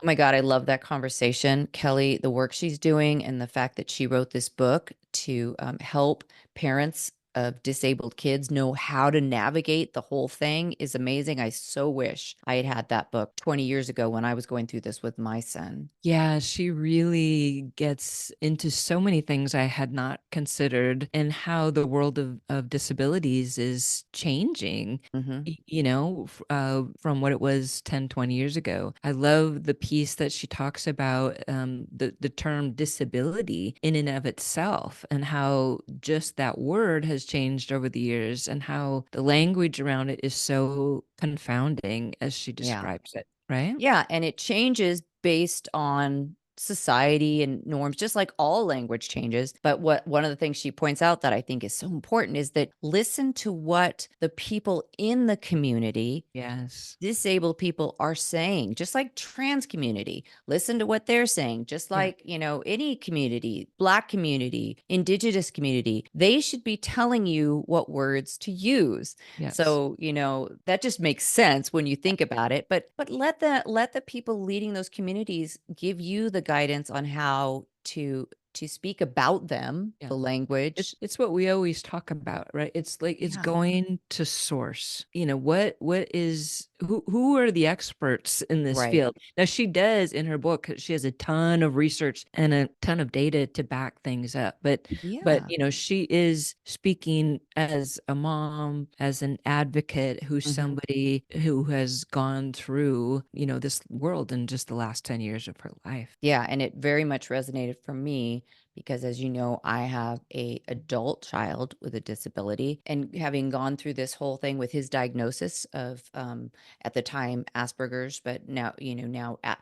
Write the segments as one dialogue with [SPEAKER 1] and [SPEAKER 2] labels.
[SPEAKER 1] Oh my God, I love that conversation. Kelly, the work she's doing and the fact that she wrote this book to help parents of disabled kids know how to navigate the whole thing is amazing. I so wish I had had that book 20 years ago when I was going through this with my son.
[SPEAKER 2] Yeah, she really gets into so many things I had not considered and how the world of disabilities is changing,
[SPEAKER 1] Hmm.
[SPEAKER 2] from what it was 10, 20 years ago. I love the piece that she talks about the term disability in and of itself and how just that word has changed over the years and how the language around it is so confounding as she
[SPEAKER 1] Yeah.
[SPEAKER 2] describes it, right?
[SPEAKER 1] Yeah, and it changes based on society and norms, just like all language changes. But what one of the things she points out that I think is so important is that listen to what the people in the community,
[SPEAKER 2] Yes.
[SPEAKER 1] disabled people, are saying, just like trans community. Listen to what they're saying, just
[SPEAKER 2] Yeah.
[SPEAKER 1] like, any community, Black community, Indigenous community. They should be telling you what words to use.
[SPEAKER 2] Yes.
[SPEAKER 1] So, that just makes sense when you think about it. But let the people leading those communities give you the guidance on how to speak about them,
[SPEAKER 2] Yeah.
[SPEAKER 1] the language.
[SPEAKER 2] It's what we always talk about, right? It's like it's
[SPEAKER 1] Yeah.
[SPEAKER 2] going to source. What is who are the experts in this
[SPEAKER 1] Right.
[SPEAKER 2] field? Now she does in her book, she has a ton of research and a ton of data to back things up. But
[SPEAKER 1] Yeah.
[SPEAKER 2] she is speaking as a mom, as an advocate, who's
[SPEAKER 1] Hmm.
[SPEAKER 2] somebody who has gone through, this world in just the last 10 years of her life.
[SPEAKER 1] Yeah, and it very much resonated for me because, as you know, I have a adult child with a disability, and having gone through this whole thing with his diagnosis of at the time Asperger's, but now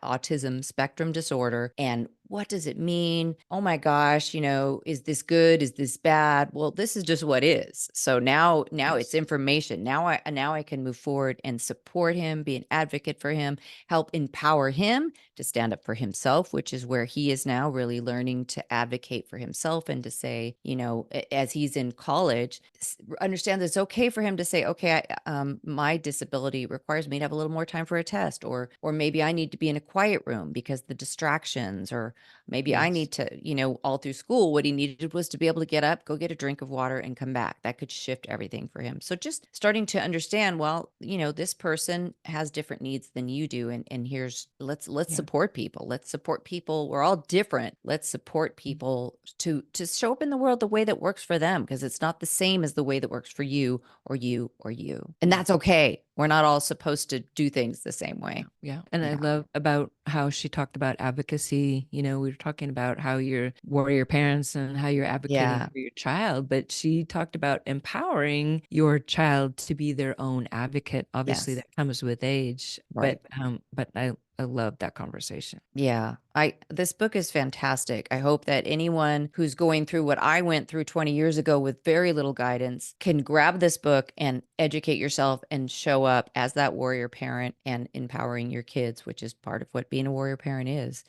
[SPEAKER 1] autism spectrum disorder. And what does it mean? Oh my gosh, is this good? Is this bad? Well, this is just what is. So now it's
[SPEAKER 2] Yes.
[SPEAKER 1] information. Now I can move forward and support him, be an advocate for him, help empower him to stand up for himself, which is where he is now really learning to advocate for himself and to say, as he's in college, understand that it's okay for him to say, okay, my disability requires me to have a little more time for a test, or maybe I need to be in a quiet room because the distractions, or maybe I
[SPEAKER 2] Yes.
[SPEAKER 1] need to, all through school, what he needed was to be able to get up, go get a drink of water, and come back. That could shift everything for him. So just starting to understand, well, this person has different needs than you do, and here's let's
[SPEAKER 2] Yeah.
[SPEAKER 1] support people. Let's support people. We're all different. Let's support people to show up in the world the way that works for them, because it's not the same as the way that works for you or you or you. And
[SPEAKER 2] Yeah.
[SPEAKER 1] that's okay. We're not all supposed to do things the same
[SPEAKER 2] Yeah,
[SPEAKER 1] way.
[SPEAKER 2] yeah. And I
[SPEAKER 1] Yeah.
[SPEAKER 2] love about how she talked about advocacy. We were talking about how you're warrior parents and how you're advocating
[SPEAKER 1] Yeah.
[SPEAKER 2] for your child, but she talked about empowering your child to be their own advocate. Obviously,
[SPEAKER 1] Yes.
[SPEAKER 2] that comes with age,
[SPEAKER 1] Right.
[SPEAKER 2] but I love that conversation.
[SPEAKER 1] Yeah. This book is fantastic. I hope that anyone who's going through what I went through 20 years ago with very little guidance can grab this book and educate yourself and show up as that warrior parent and empowering your kids, which is part of what being a warrior parent is.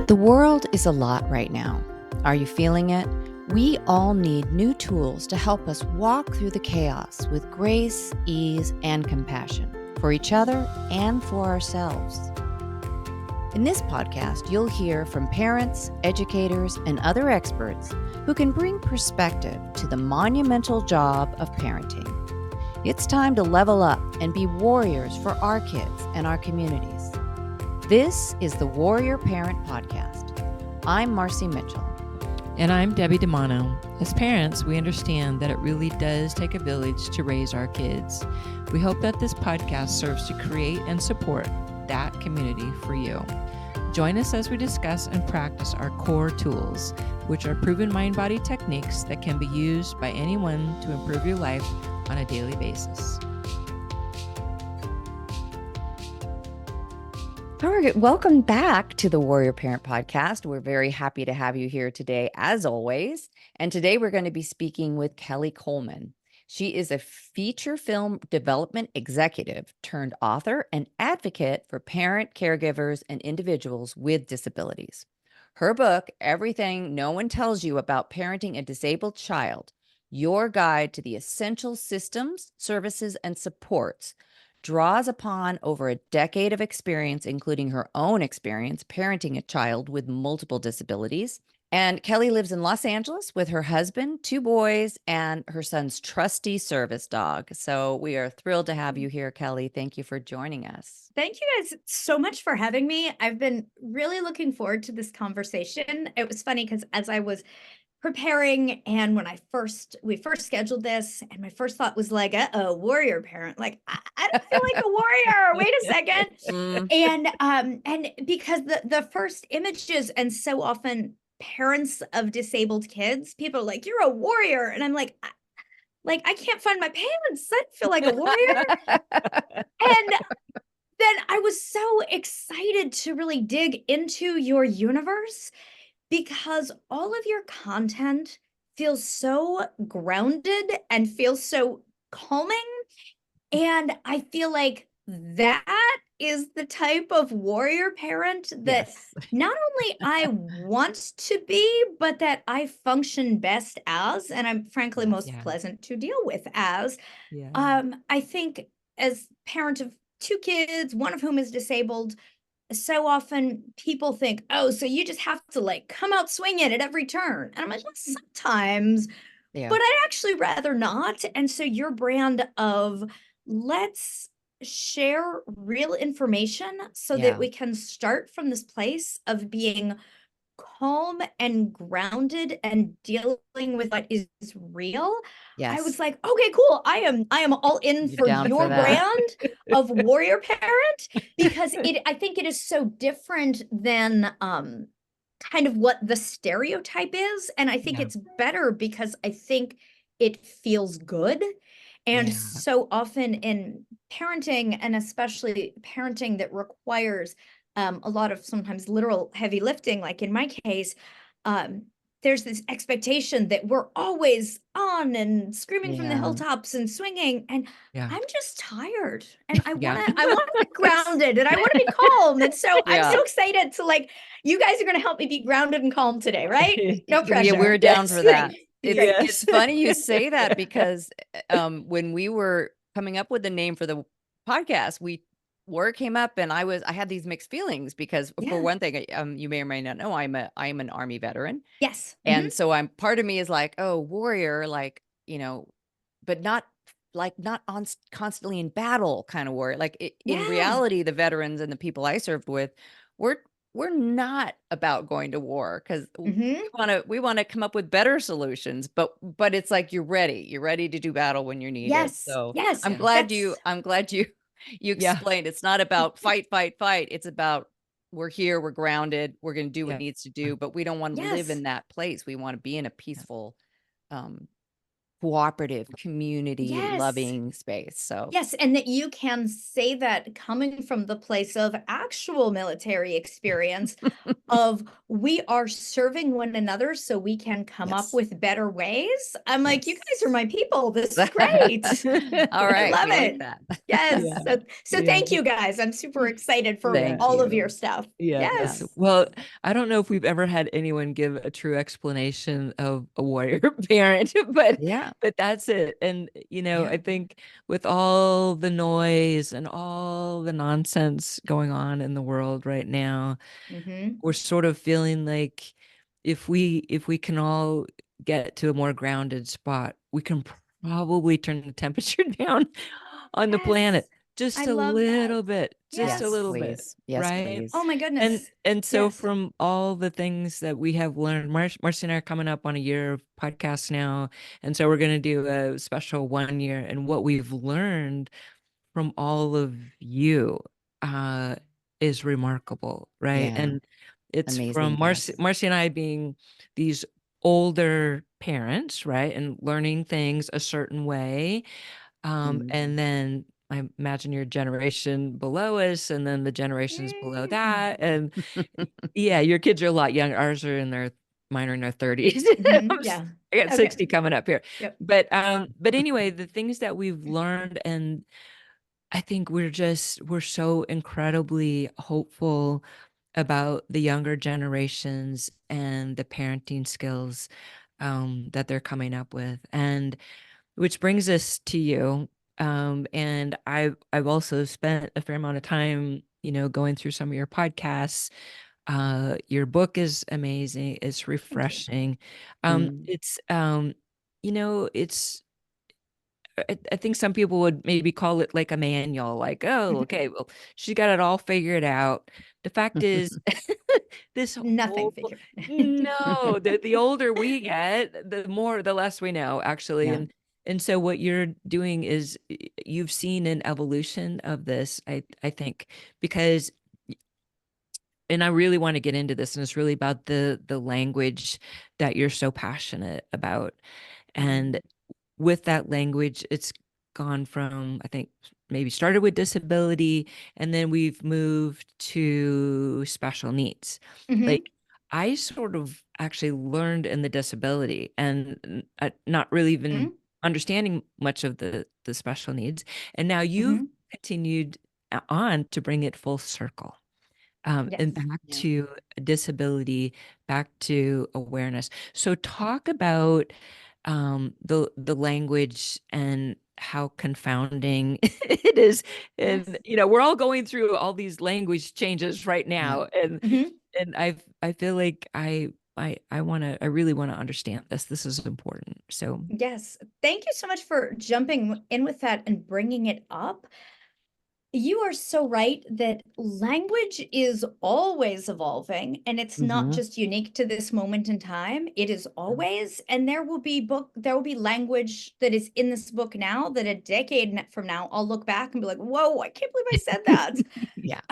[SPEAKER 1] The world is a lot right now. Are you feeling it? We all need new tools to help us walk through the chaos with grace, ease, and compassion for each other and for ourselves. In this podcast, you'll hear from parents, educators, and other experts who can bring perspective to the monumental job of parenting. It's time to level up and be warriors for our kids and our communities. This is the Warrior Parent Podcast. I'm Marci Mitchell.
[SPEAKER 2] And I'm Debbie DiManno. As parents, we understand that it really does take a village to raise our kids. We hope that this podcast serves to create and support that community for you. Join us as we discuss and practice our core tools, which are proven mind-body techniques that can be used by anyone to improve your life on a daily basis.
[SPEAKER 1] All right, welcome back to the Warrior Parent Podcast. We're very happy to have you here today, as always. And today we're going to be speaking with Kelley Coleman. She is a feature film development executive turned author and advocate for parent, caregivers, and individuals with disabilities. Her book, Everything No One Tells You About Parenting a Disabled Child, your guide to the essential systems, services, and supports, draws upon over a decade of experience, including her own experience parenting a child with multiple disabilities. And Kelley lives in Los Angeles with her husband, 2 boys, and her son's trusty service dog. So we are thrilled to have you here, Kelley. Thank you for joining us.
[SPEAKER 3] Thank you guys so much for having me. I've been really looking forward to this conversation. It was funny because as I was preparing and when we first scheduled this, and my first thought was like, uh-oh, warrior parent. Like, I don't feel like a warrior. Wait a second. And because the first images, and so often parents of disabled kids, people are like, you're a warrior. And I'm like, I can't find my pants. I don't feel like a warrior. And then I was so excited to really dig into your universe because all of your content feels so grounded and feels so calming. And I feel like that is the type of warrior parent that not only I want to be, but that I function best as, and I'm frankly most pleasant to deal with as. I think as parent of 2 kids, one of whom is disabled, so often people think, oh, so you just have to like come out swinging at every turn. And I'm like, well, sometimes, but I'd actually rather not. And so your brand of let's share real information so that we can start from this place of being calm and grounded and dealing with what is real. I was like, okay, cool. I am all in for your brand of warrior parent because I think it is so different than kind of what the stereotype is. And I think it's better because I think it feels good. And so often in parenting, and especially parenting that requires a lot of sometimes literal heavy lifting, like in my case, there's this expectation that we're always on and screaming from the hilltops and swinging. And I'm just tired and I want to be grounded and I want to be calm. And so I'm so excited to like, you guys are going to help me be grounded and calm today, right? No pressure.
[SPEAKER 1] Yeah, we're down for that. It's funny you say that because when we were coming up with the name for the podcast, word came up and I had these mixed feelings because for one thing, you may or may not know, I'm an Army veteran.
[SPEAKER 3] Yes.
[SPEAKER 1] And so part of me is like, oh, warrior, like, but not on constantly in battle kind of warrior. Like in reality, the veterans and the people I served with, we're not about going to war because we want to come up with better solutions, but it's like you're ready to do battle when you're needed. So I'm glad you explained it's not about fight. It's about we're here, we're grounded, we're going to do what needs to do, but we don't want to live in that place. We want to be in a peaceful, cooperative, community loving space. So
[SPEAKER 3] and that you can say that coming from the place of actual military experience of we are serving one another so we can come up with better ways. I'm like, you guys are my people. This is great.
[SPEAKER 1] All right.
[SPEAKER 3] I love it.
[SPEAKER 1] Like
[SPEAKER 3] that. So thank you guys. I'm super excited for all of your stuff.
[SPEAKER 2] Well, I don't know if we've ever had anyone give a true explanation of a warrior parent, but that's it. And, I think with all the noise and all the nonsense going on in the world right now, we're sort of feeling like if we can all get to a more grounded spot, we can probably turn the temperature down on the planet just a little bit, just a little bit. Right.
[SPEAKER 1] Please.
[SPEAKER 3] Oh my goodness.
[SPEAKER 2] And so from all the things that we have learned, Marci and I are coming up on a year of podcasts now. And so we're going to do a special 1 year. And what we've learned from all of you is remarkable. Right. And it's amazing, from Marci and I being these older parents, right, and learning things a certain way. And then I imagine your generation below us and then the generations below that. And your kids are a lot younger. Mine are in their 30s. I got 60 coming up here. But anyway, the things that we've learned, and I think we're so incredibly hopeful about the younger generations and the parenting skills that they're coming up with. And which brings us to you. And I've also spent a fair amount of time, going through some of your podcasts. Your book is amazing. It's
[SPEAKER 3] Thank you.
[SPEAKER 2] refreshing.
[SPEAKER 1] Mm.
[SPEAKER 2] It's it's I think some people would maybe call it like a manual, like, oh, okay, well, she got it all figured out. The fact is, this
[SPEAKER 3] Nothing
[SPEAKER 2] whole
[SPEAKER 3] figured.
[SPEAKER 2] no, the older we get, the less we know, actually.
[SPEAKER 1] Yeah.
[SPEAKER 2] And so what you're doing is you've seen an evolution of this, I think, because and I really want to get into this, and it's really about the language that you're so passionate about. And with that language, it's gone from, I think, maybe started with disability, and then we've moved to special needs.
[SPEAKER 3] Hmm.
[SPEAKER 2] Like, I sort of actually learned in the disability and not really even understanding much of the special needs. And now you've
[SPEAKER 3] Hmm.
[SPEAKER 2] continued on to bring it full circle, and
[SPEAKER 3] Yes.
[SPEAKER 2] back
[SPEAKER 1] Yeah.
[SPEAKER 2] to disability, back to awareness. So talk about the language and how confounding it is. And
[SPEAKER 3] Yes.
[SPEAKER 2] we're all going through all these language changes right
[SPEAKER 1] Yeah.
[SPEAKER 2] now. And
[SPEAKER 3] Hmm.
[SPEAKER 2] I feel like I really want to understand this. This is important. So
[SPEAKER 3] Yes. Thank you so much for jumping in with that and bringing it up. You are so right that language is always evolving, and it's not
[SPEAKER 1] Hmm.
[SPEAKER 3] just unique to this moment in time. It is always, and there will be language that is in this book now that a decade from now I'll look back and be like, "Whoa, I can't believe I said that."
[SPEAKER 2] yeah.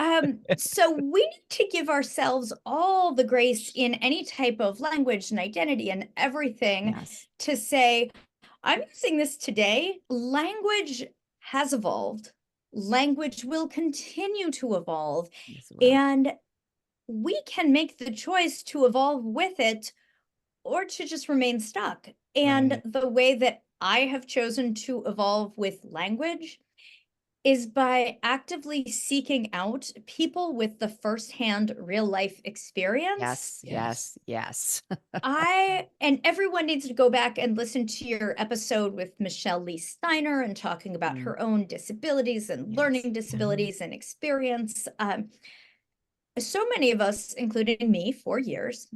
[SPEAKER 3] So we need to give ourselves all the grace in any type of language and identity and everything
[SPEAKER 1] Yes.
[SPEAKER 3] to say, I'm using this today. Language has evolved. Language will continue to evolve.
[SPEAKER 1] Yes, it will.
[SPEAKER 3] And we can make the choice to evolve with it or to just remain stuck. And
[SPEAKER 1] Right.
[SPEAKER 3] the way that I have chosen to evolve with language is by actively seeking out people with the firsthand real life experience.
[SPEAKER 1] Yes.
[SPEAKER 2] Yes.
[SPEAKER 1] Yes. Yes.
[SPEAKER 3] And everyone needs to go back and listen to your episode with Michelle Lee Steiner and talking about
[SPEAKER 1] Mm.
[SPEAKER 3] her own disabilities and
[SPEAKER 1] Yes.
[SPEAKER 3] learning disabilities and experience. So many of us, including me, for years,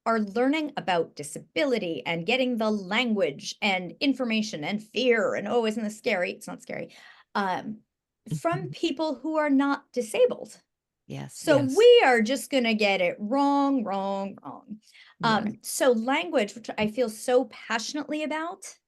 [SPEAKER 3] are learning about disability and getting the language and information and fear and, oh, isn't this scary? It's not scary. Um, from
[SPEAKER 2] Mhm.
[SPEAKER 3] people who are not disabled.
[SPEAKER 1] Yes.
[SPEAKER 3] So
[SPEAKER 2] Yes.
[SPEAKER 3] we are just going to get it wrong, wrong, wrong.
[SPEAKER 1] Right.
[SPEAKER 3] So language, which I feel so passionately about,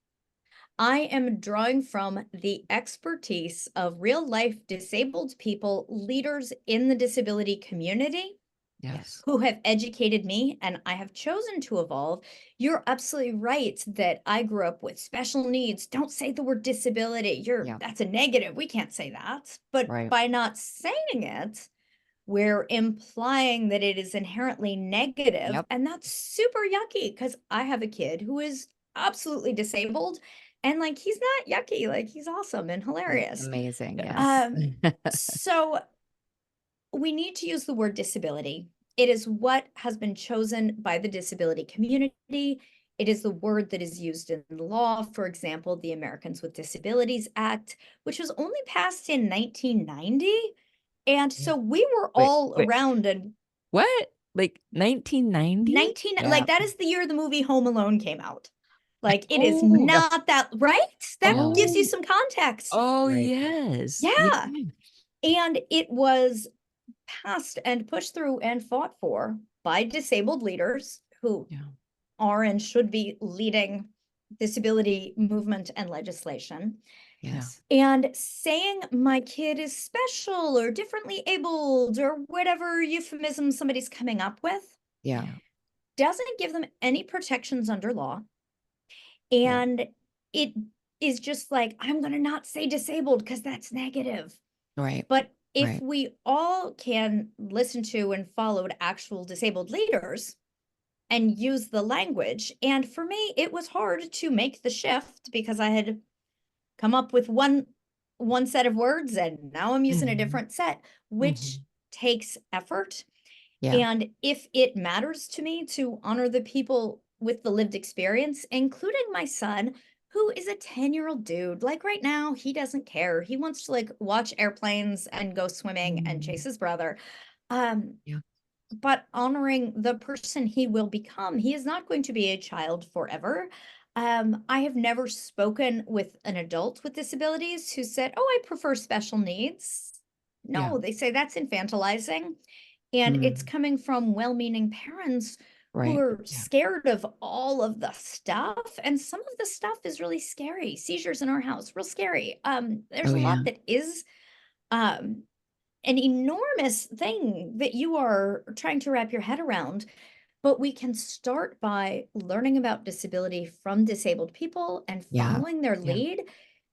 [SPEAKER 3] I am drawing from the expertise of real life disabled people, leaders in the disability community
[SPEAKER 2] Yes.
[SPEAKER 3] who have educated me, and I have chosen to evolve. You're absolutely right that I grew up with special needs. Don't say the word disability.
[SPEAKER 1] Yeah.
[SPEAKER 3] That's a negative. We can't say that. But
[SPEAKER 1] Right.
[SPEAKER 3] by not saying it, we're implying that it is inherently negative.
[SPEAKER 1] Yep.
[SPEAKER 3] And that's super yucky because I have a kid who is absolutely disabled. And like, he's not yucky, like, he's awesome and
[SPEAKER 1] He's
[SPEAKER 3] hilarious.
[SPEAKER 1] amazing. Yes.
[SPEAKER 3] Um, so we need to use the word disability. It is what has been chosen by the disability community. It is the word that is used in law. For example, the Americans with Disabilities Act, which was only passed in 1990. And so we were
[SPEAKER 2] Wait,
[SPEAKER 3] all
[SPEAKER 2] wait.
[SPEAKER 3] around and
[SPEAKER 2] What? Like 1990?
[SPEAKER 3] 19,
[SPEAKER 1] Yeah.
[SPEAKER 3] like that is the year the movie Home Alone came out. Like it is
[SPEAKER 2] Oh,
[SPEAKER 1] Yeah.
[SPEAKER 3] not that, right? That
[SPEAKER 1] No.
[SPEAKER 3] gives you
[SPEAKER 2] oh,
[SPEAKER 3] some context.
[SPEAKER 2] oh,
[SPEAKER 1] Right.
[SPEAKER 2] yes. Yeah.
[SPEAKER 3] Yeah. And it was passed and pushed through and fought for by disabled leaders who
[SPEAKER 2] Yeah.
[SPEAKER 3] are and should be leading disability movement and legislation.
[SPEAKER 1] Yes.
[SPEAKER 3] And saying my kid is special or differently abled or whatever euphemism somebody's coming up with
[SPEAKER 1] Yeah.
[SPEAKER 2] Yeah.
[SPEAKER 3] doesn't give them any protections under law.
[SPEAKER 1] Yeah.
[SPEAKER 3] And it is just like, I'm going to not say disabled because that's negative.
[SPEAKER 1] Right.
[SPEAKER 3] But if
[SPEAKER 1] Right.
[SPEAKER 3] we all can listen to and follow actual disabled leaders and use the language, and for me, it was hard to make the shift because I had come up with one set of words and now I'm using a
[SPEAKER 2] Mhm.
[SPEAKER 3] different set, which
[SPEAKER 2] Mhm.
[SPEAKER 3] takes effort.
[SPEAKER 1] Yeah.
[SPEAKER 3] And if it matters to me to honor the people with the lived experience, including my son, who is a 10-year-old dude. Like right now, he doesn't care. He wants to like watch airplanes and go swimming and chase his brother.
[SPEAKER 2] Yeah.
[SPEAKER 3] But honoring the person he will become. He is not going to be a child forever. I have never spoken with an adult with disabilities who said, "Oh, I prefer special needs." No, they say that's infantilizing. And it's coming from well-meaning parents who
[SPEAKER 1] Right.
[SPEAKER 3] are scared of all of the stuff. And some of the stuff is really scary. Seizures in our house, real scary. There's
[SPEAKER 1] Oh,
[SPEAKER 3] a
[SPEAKER 1] yeah.
[SPEAKER 3] lot that is um an enormous thing that you are trying to wrap your head around. But we can start by learning about disability from disabled people and
[SPEAKER 1] Yeah.
[SPEAKER 3] following their lead,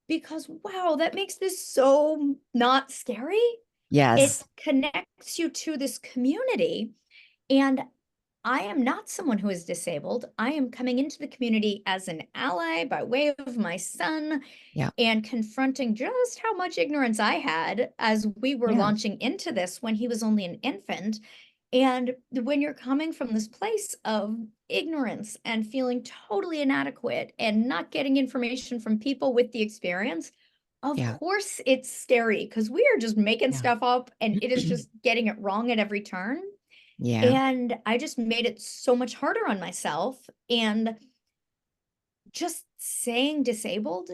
[SPEAKER 3] because wow, that makes this so not scary. It
[SPEAKER 1] Yes.
[SPEAKER 3] connects you to this community. And I am not someone who is disabled. I am coming into the community as an ally by way of my son
[SPEAKER 1] Yeah.
[SPEAKER 3] and confronting just how much ignorance I had as we were
[SPEAKER 1] Yeah.
[SPEAKER 3] launching into this when he was only an infant. And when you're coming from this place of ignorance and feeling totally inadequate and not getting information from people with the experience, of
[SPEAKER 1] Yeah.
[SPEAKER 3] course it's scary because we are just making
[SPEAKER 2] Yeah.
[SPEAKER 3] stuff up and it is just getting it wrong at every turn.
[SPEAKER 1] Yeah.
[SPEAKER 3] And I just made it so much harder on myself. And just saying disabled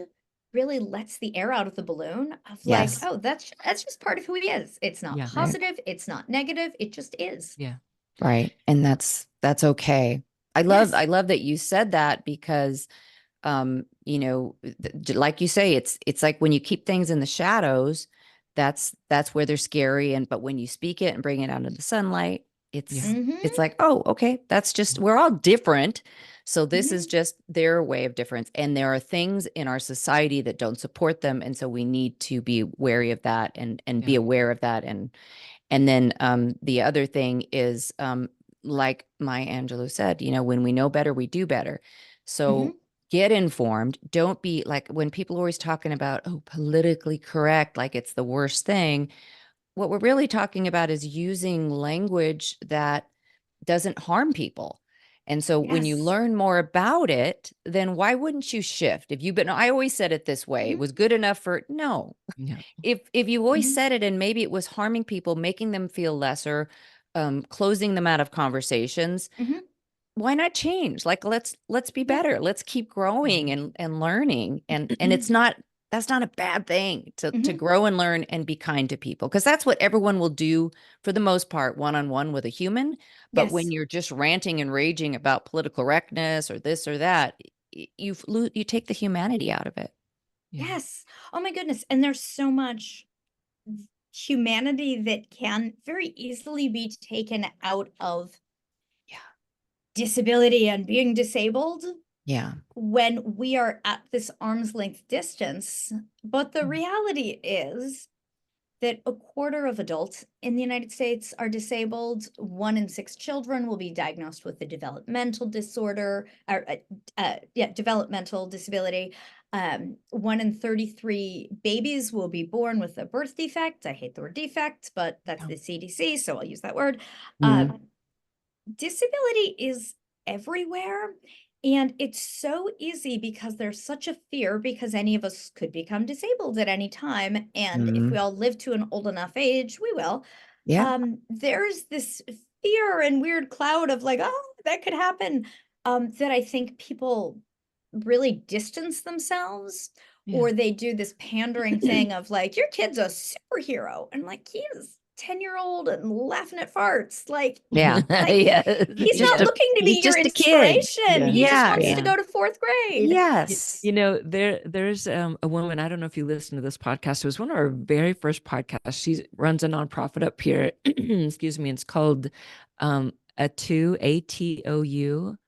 [SPEAKER 3] really lets the air out of the balloon of like,
[SPEAKER 1] Yes.
[SPEAKER 3] oh, that's just part of who he is. It's not
[SPEAKER 2] Yeah.
[SPEAKER 1] Right.
[SPEAKER 3] positive, it's not negative, it just is.
[SPEAKER 2] Yeah.
[SPEAKER 1] Right. And that's okay. I
[SPEAKER 3] Yes.
[SPEAKER 1] love that you said that because like you say, it's like when you keep things in the shadows, that's where they're scary. But when you speak it and bring it out into the sunlight, it's
[SPEAKER 3] Mhm.
[SPEAKER 1] like, oh, okay, that's just, we're all different. So this is
[SPEAKER 3] Mhm.
[SPEAKER 1] just their way of difference. And there are things in our society that don't support them. And so we need to be wary of that and be aware of that. And then the other thing is, like Maya Angelou said, when we know better, we do better. So get informed. Don't be like when people are always talking about, oh, politically correct, like it's the worst thing. What we're really talking about is using language that doesn't harm people. And so when you
[SPEAKER 3] Yes.
[SPEAKER 1] learn more about it, then why wouldn't you shift? If you've been, I always said it this way, it was good enough for, no,
[SPEAKER 2] Yeah.
[SPEAKER 1] if you always
[SPEAKER 3] Mhm.
[SPEAKER 1] said it and maybe it was harming people, making them feel lesser, closing them out of conversations,
[SPEAKER 3] Mhm.
[SPEAKER 1] why not change? Like let's be
[SPEAKER 3] Yeah.
[SPEAKER 1] better. Let's keep growing and learning. And it's not, that's not a bad thing to
[SPEAKER 3] Mhm.
[SPEAKER 1] grow and learn and be kind to people, because that's what everyone will do for the most part, one-on-one with a human. But when
[SPEAKER 3] Yes.
[SPEAKER 1] you're just ranting and raging about political correctness or this or that, you take the humanity out of it.
[SPEAKER 2] Yeah.
[SPEAKER 3] Yes. Oh my goodness. And there's so much humanity that can very easily be taken out of
[SPEAKER 1] Yeah.
[SPEAKER 3] disability and being disabled
[SPEAKER 1] Yeah.
[SPEAKER 3] when we are at this arm's length distance. But the reality is that a quarter of adults in the United States are disabled. 1 in 6 children will be diagnosed with a developmental disorder, or developmental disability. 1 in 33 babies will be born with a birth defect. I hate the word defect, but that's the CDC, so I'll use that word. Disability is everywhere. And it's so easy because there's such a fear, because any of us could become disabled at any time. And if we all live to an old enough age, we will.
[SPEAKER 1] Yeah.
[SPEAKER 3] There's this fear and weird cloud of like, oh, that could happen. That I think people really distance themselves, or they do this pandering thing of like, your kid's a superhero. And like, he is 10-year-old and laughing at farts. Like,
[SPEAKER 1] Yeah. Yeah.
[SPEAKER 3] he's not looking to
[SPEAKER 1] He's
[SPEAKER 3] be your
[SPEAKER 1] just a kid.
[SPEAKER 3] inspiration.
[SPEAKER 2] Yeah.
[SPEAKER 3] He just
[SPEAKER 1] Yeah.
[SPEAKER 3] wants to
[SPEAKER 1] Yeah.
[SPEAKER 3] go to 4th grade.
[SPEAKER 1] Yes.
[SPEAKER 2] There's a woman, I don't know if you listen to this podcast. It was one of our very first podcasts. She runs a nonprofit up here. Excuse me. It's called ATOU,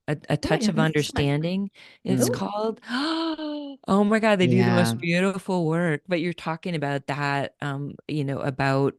[SPEAKER 2] a touch of
[SPEAKER 3] know this one.
[SPEAKER 2] understanding. It's
[SPEAKER 3] Ooh.
[SPEAKER 2] called. Oh my God, they do the
[SPEAKER 1] Yeah.
[SPEAKER 2] most beautiful work. But you're talking about that, about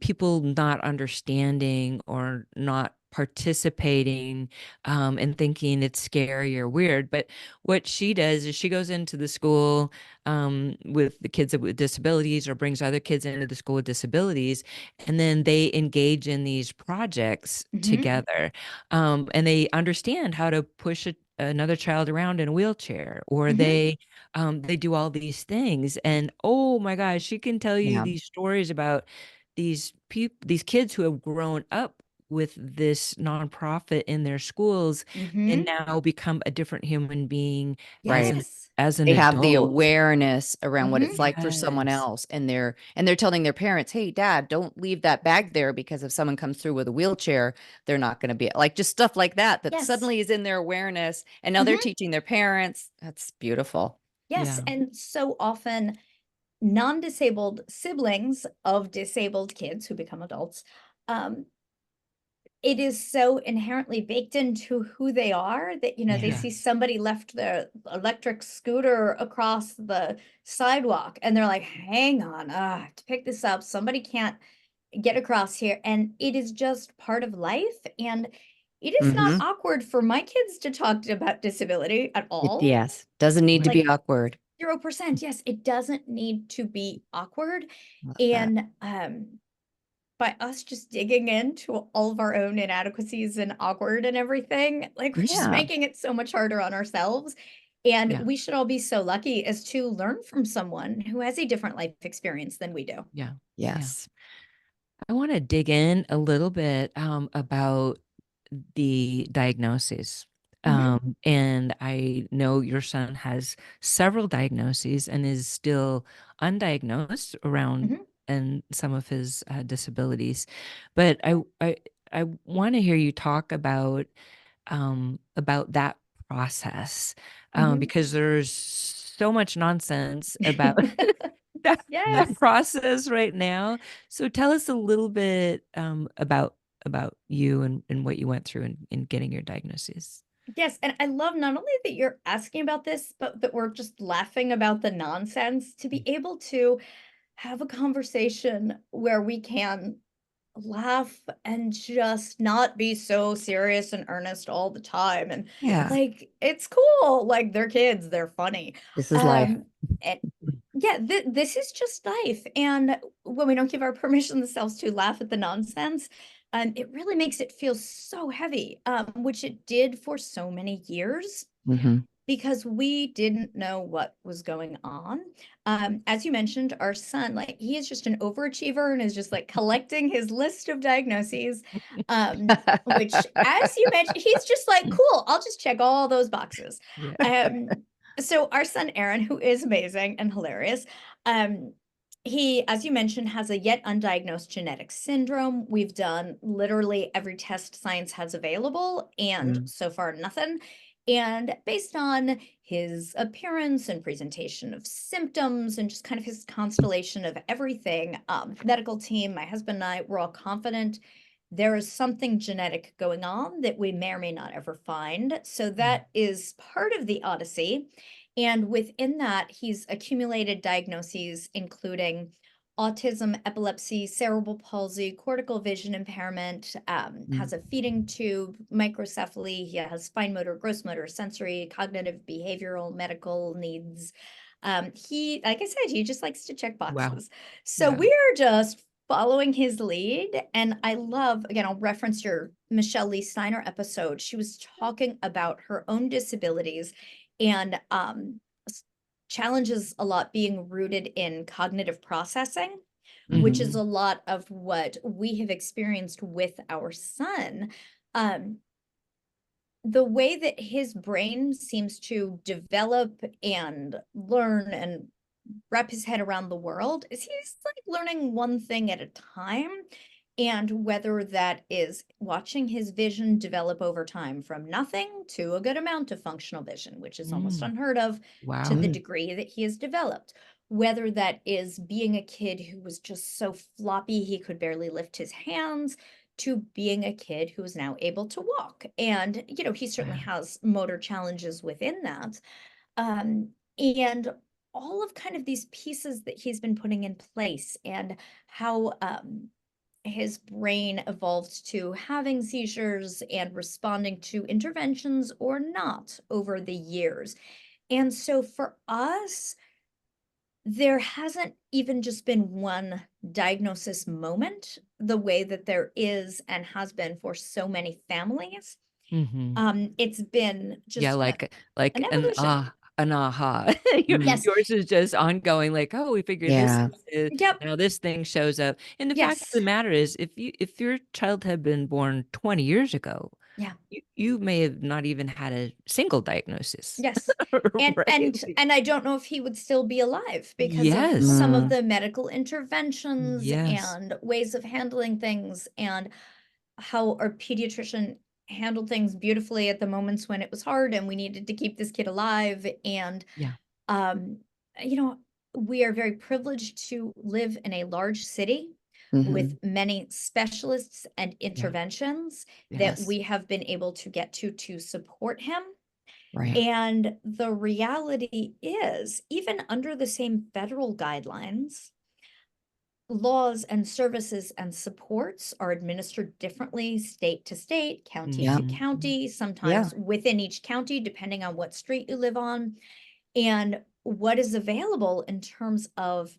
[SPEAKER 2] people not understanding or not participating and thinking it's scary or weird. But what she does is she goes into the school with the kids with disabilities, or brings other kids into the school with disabilities, and then they engage in these projects together, and they understand how to push another child around in a wheelchair, or they do all these things. And oh my gosh, she can tell you
[SPEAKER 1] Yeah.
[SPEAKER 2] these stories about these kids who have grown up with this nonprofit in their schools and now become a different human being as
[SPEAKER 1] Right.
[SPEAKER 2] an
[SPEAKER 3] Yes.
[SPEAKER 1] They have the
[SPEAKER 2] adult.
[SPEAKER 1] awareness around what it's like for someone
[SPEAKER 2] Yes.
[SPEAKER 1] else, and they're telling their parents, "Hey, dad, don't leave that bag there, because if someone comes through with a wheelchair, they're not going to be," like, just stuff like that
[SPEAKER 3] Yes.
[SPEAKER 1] suddenly is in their awareness, and now they're teaching their parents. That's beautiful.
[SPEAKER 3] Yes.
[SPEAKER 2] Yeah.
[SPEAKER 3] And so often non-disabled siblings of disabled kids who become adults, um, it is so inherently baked into who they are that, they
[SPEAKER 1] Yeah.
[SPEAKER 3] see
[SPEAKER 2] Yes.
[SPEAKER 3] somebody left their electric scooter across the sidewalk and they're like, hang on, I have to pick this up. Somebody can't get across here. And it is just part of life. And it is not
[SPEAKER 1] Mhm.
[SPEAKER 3] awkward for my kids to talk about disability at all.
[SPEAKER 1] Yes. Doesn't need to
[SPEAKER 3] Like
[SPEAKER 1] be awkward.
[SPEAKER 3] 0%. Yes, it doesn't need to be awkward.
[SPEAKER 1] Love that.
[SPEAKER 3] And by us just digging into all of our own inadequacies and awkward and everything, like, we're just
[SPEAKER 1] Yeah.
[SPEAKER 3] making it so much harder on ourselves. And
[SPEAKER 2] Yeah.
[SPEAKER 3] we should all be so lucky as to learn from someone who has a different life experience than we do.
[SPEAKER 2] Yeah. Yeah.
[SPEAKER 1] Yes.
[SPEAKER 2] I want to dig in a little bit about the diagnoses.
[SPEAKER 3] Mhm,
[SPEAKER 2] And I know your son has several diagnoses and is still undiagnosed around
[SPEAKER 3] mhm,
[SPEAKER 2] and some of his disabilities. But I want to hear you talk about that process,
[SPEAKER 3] mhm.
[SPEAKER 2] because there's so much nonsense about that
[SPEAKER 3] Yes.
[SPEAKER 2] process right now. So tell us a little bit about you and what you went through in getting your diagnosis.
[SPEAKER 3] Yes, and I love not only that you're asking about this, but that we're just laughing about the nonsense, to be able to have a conversation where we can laugh and just not be so serious and earnest all the time. And
[SPEAKER 1] Yeah.
[SPEAKER 3] like, it's cool. Like, they're kids, they're funny.
[SPEAKER 1] This is life.
[SPEAKER 3] Um, and yeah, this is just life. And when we don't give our permission themselves to laugh at the nonsense, it really makes it feel so heavy, which it did for so many years
[SPEAKER 1] Mhm.
[SPEAKER 3] because we didn't know what was going on. As you mentioned, our son, like, he is just an overachiever and is just like collecting his list of diagnoses. Which, as you mentioned, he's just like, cool, I'll just check all those boxes.
[SPEAKER 2] Yeah.
[SPEAKER 3] So our son Aaron, who is amazing and hilarious, um, he, as you mentioned, has a yet undiagnosed genetic syndrome. We've done literally every test science has available, and
[SPEAKER 1] Mm.
[SPEAKER 3] so far nothing. And based on his appearance and presentation of symptoms and just kind of his constellation of everything, medical team, my husband and I, we're all confident there is something genetic going on that we may or may not ever find. So that is part of the odyssey. And within that, he's accumulated diagnoses, including autism, epilepsy, cerebral palsy, cortical vision impairment,
[SPEAKER 1] Mm.
[SPEAKER 3] has a feeding tube, microcephaly. He has fine motor, gross motor, sensory, cognitive, behavioral, medical needs. He, like I said, he just likes to check
[SPEAKER 2] Wow.
[SPEAKER 3] boxes. So
[SPEAKER 2] Yeah.
[SPEAKER 3] we are just following his lead. And I love, again, I'll reference your Michelle Lee Steiner episode. She was talking about her own disabilities and challenges a lot being rooted in cognitive processing, which is
[SPEAKER 2] Mhm.
[SPEAKER 3] a lot of what we have experienced with our son. Um, the way that his brain seems to develop and learn and wrap his head around the world is he's like learning one thing at a time. And whether that is watching his vision develop over time from nothing to a good amount of functional vision, which is almost
[SPEAKER 2] Mm.
[SPEAKER 3] unheard of to
[SPEAKER 2] Wow.
[SPEAKER 3] the
[SPEAKER 1] Mm.
[SPEAKER 3] degree that he has developed. Whether that is being a kid who was just so floppy he could barely lift his hands, to being a kid who is now able to walk. And, he certainly
[SPEAKER 2] Wow.
[SPEAKER 3] has motor challenges within that. And all of kind of these pieces that he's been putting in place and how his brain evolved to having seizures and responding to interventions or not over the years. And so for us, there hasn't even just been one diagnosis moment the way that there is and has been for so many families.
[SPEAKER 2] Mm-hmm.
[SPEAKER 3] It's been
[SPEAKER 2] Yeah,
[SPEAKER 3] just an
[SPEAKER 2] an
[SPEAKER 3] evolution.
[SPEAKER 2] an aha.
[SPEAKER 3] Yes.
[SPEAKER 2] Yours is just ongoing, like, oh, we figured this
[SPEAKER 1] Yeah.
[SPEAKER 3] Yep.
[SPEAKER 2] now this thing shows up. And the fact of
[SPEAKER 3] Yes.
[SPEAKER 2] the matter is, if your child had been born 20 years ago,
[SPEAKER 3] Yeah.
[SPEAKER 2] you may have not even had a single diagnosis.
[SPEAKER 3] Yes. And
[SPEAKER 2] Right?
[SPEAKER 3] I don't know if he would still be alive because of
[SPEAKER 2] Yes.
[SPEAKER 3] some of
[SPEAKER 1] Mm.
[SPEAKER 3] the medical interventions
[SPEAKER 2] Yes.
[SPEAKER 3] and ways of handling things, and how our pediatrician handled things beautifully at the moments when it was hard and we needed to keep this kid alive. And
[SPEAKER 2] Yeah.
[SPEAKER 3] um, you know, we are very privileged to live in a large city with
[SPEAKER 1] Mhm.
[SPEAKER 3] many specialists and
[SPEAKER 2] Yeah.
[SPEAKER 3] interventions that
[SPEAKER 1] Yes.
[SPEAKER 3] we have been able to get to support him.
[SPEAKER 1] Right.
[SPEAKER 3] And the reality is, even under the same federal guidelines, laws and services and supports are administered differently state to state, county
[SPEAKER 1] Yeah.
[SPEAKER 3] to
[SPEAKER 2] Mhm.
[SPEAKER 3] county,
[SPEAKER 1] Yeah.
[SPEAKER 3] sometimes within each county, depending on what street you live on, and what is available in terms of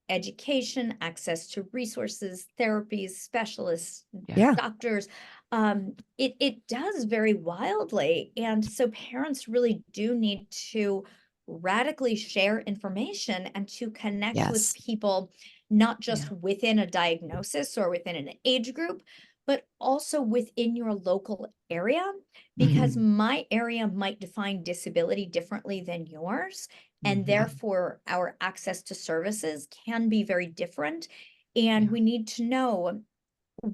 [SPEAKER 3] education, access to resources, therapies, specialists,
[SPEAKER 2] Yeah.
[SPEAKER 1] Yeah.
[SPEAKER 3] doctors. It does vary wildly. And so parents really do need to radically share information and to connect with
[SPEAKER 1] Yes.
[SPEAKER 3] people, not just
[SPEAKER 2] Yeah.
[SPEAKER 3] within a diagnosis or within an age group, but also within your local area, because
[SPEAKER 1] Mhm.
[SPEAKER 3] my area might define disability differently than yours. And
[SPEAKER 2] Mhm.
[SPEAKER 3] therefore, our access to services can be very different. And
[SPEAKER 2] Yeah.
[SPEAKER 3] we need to know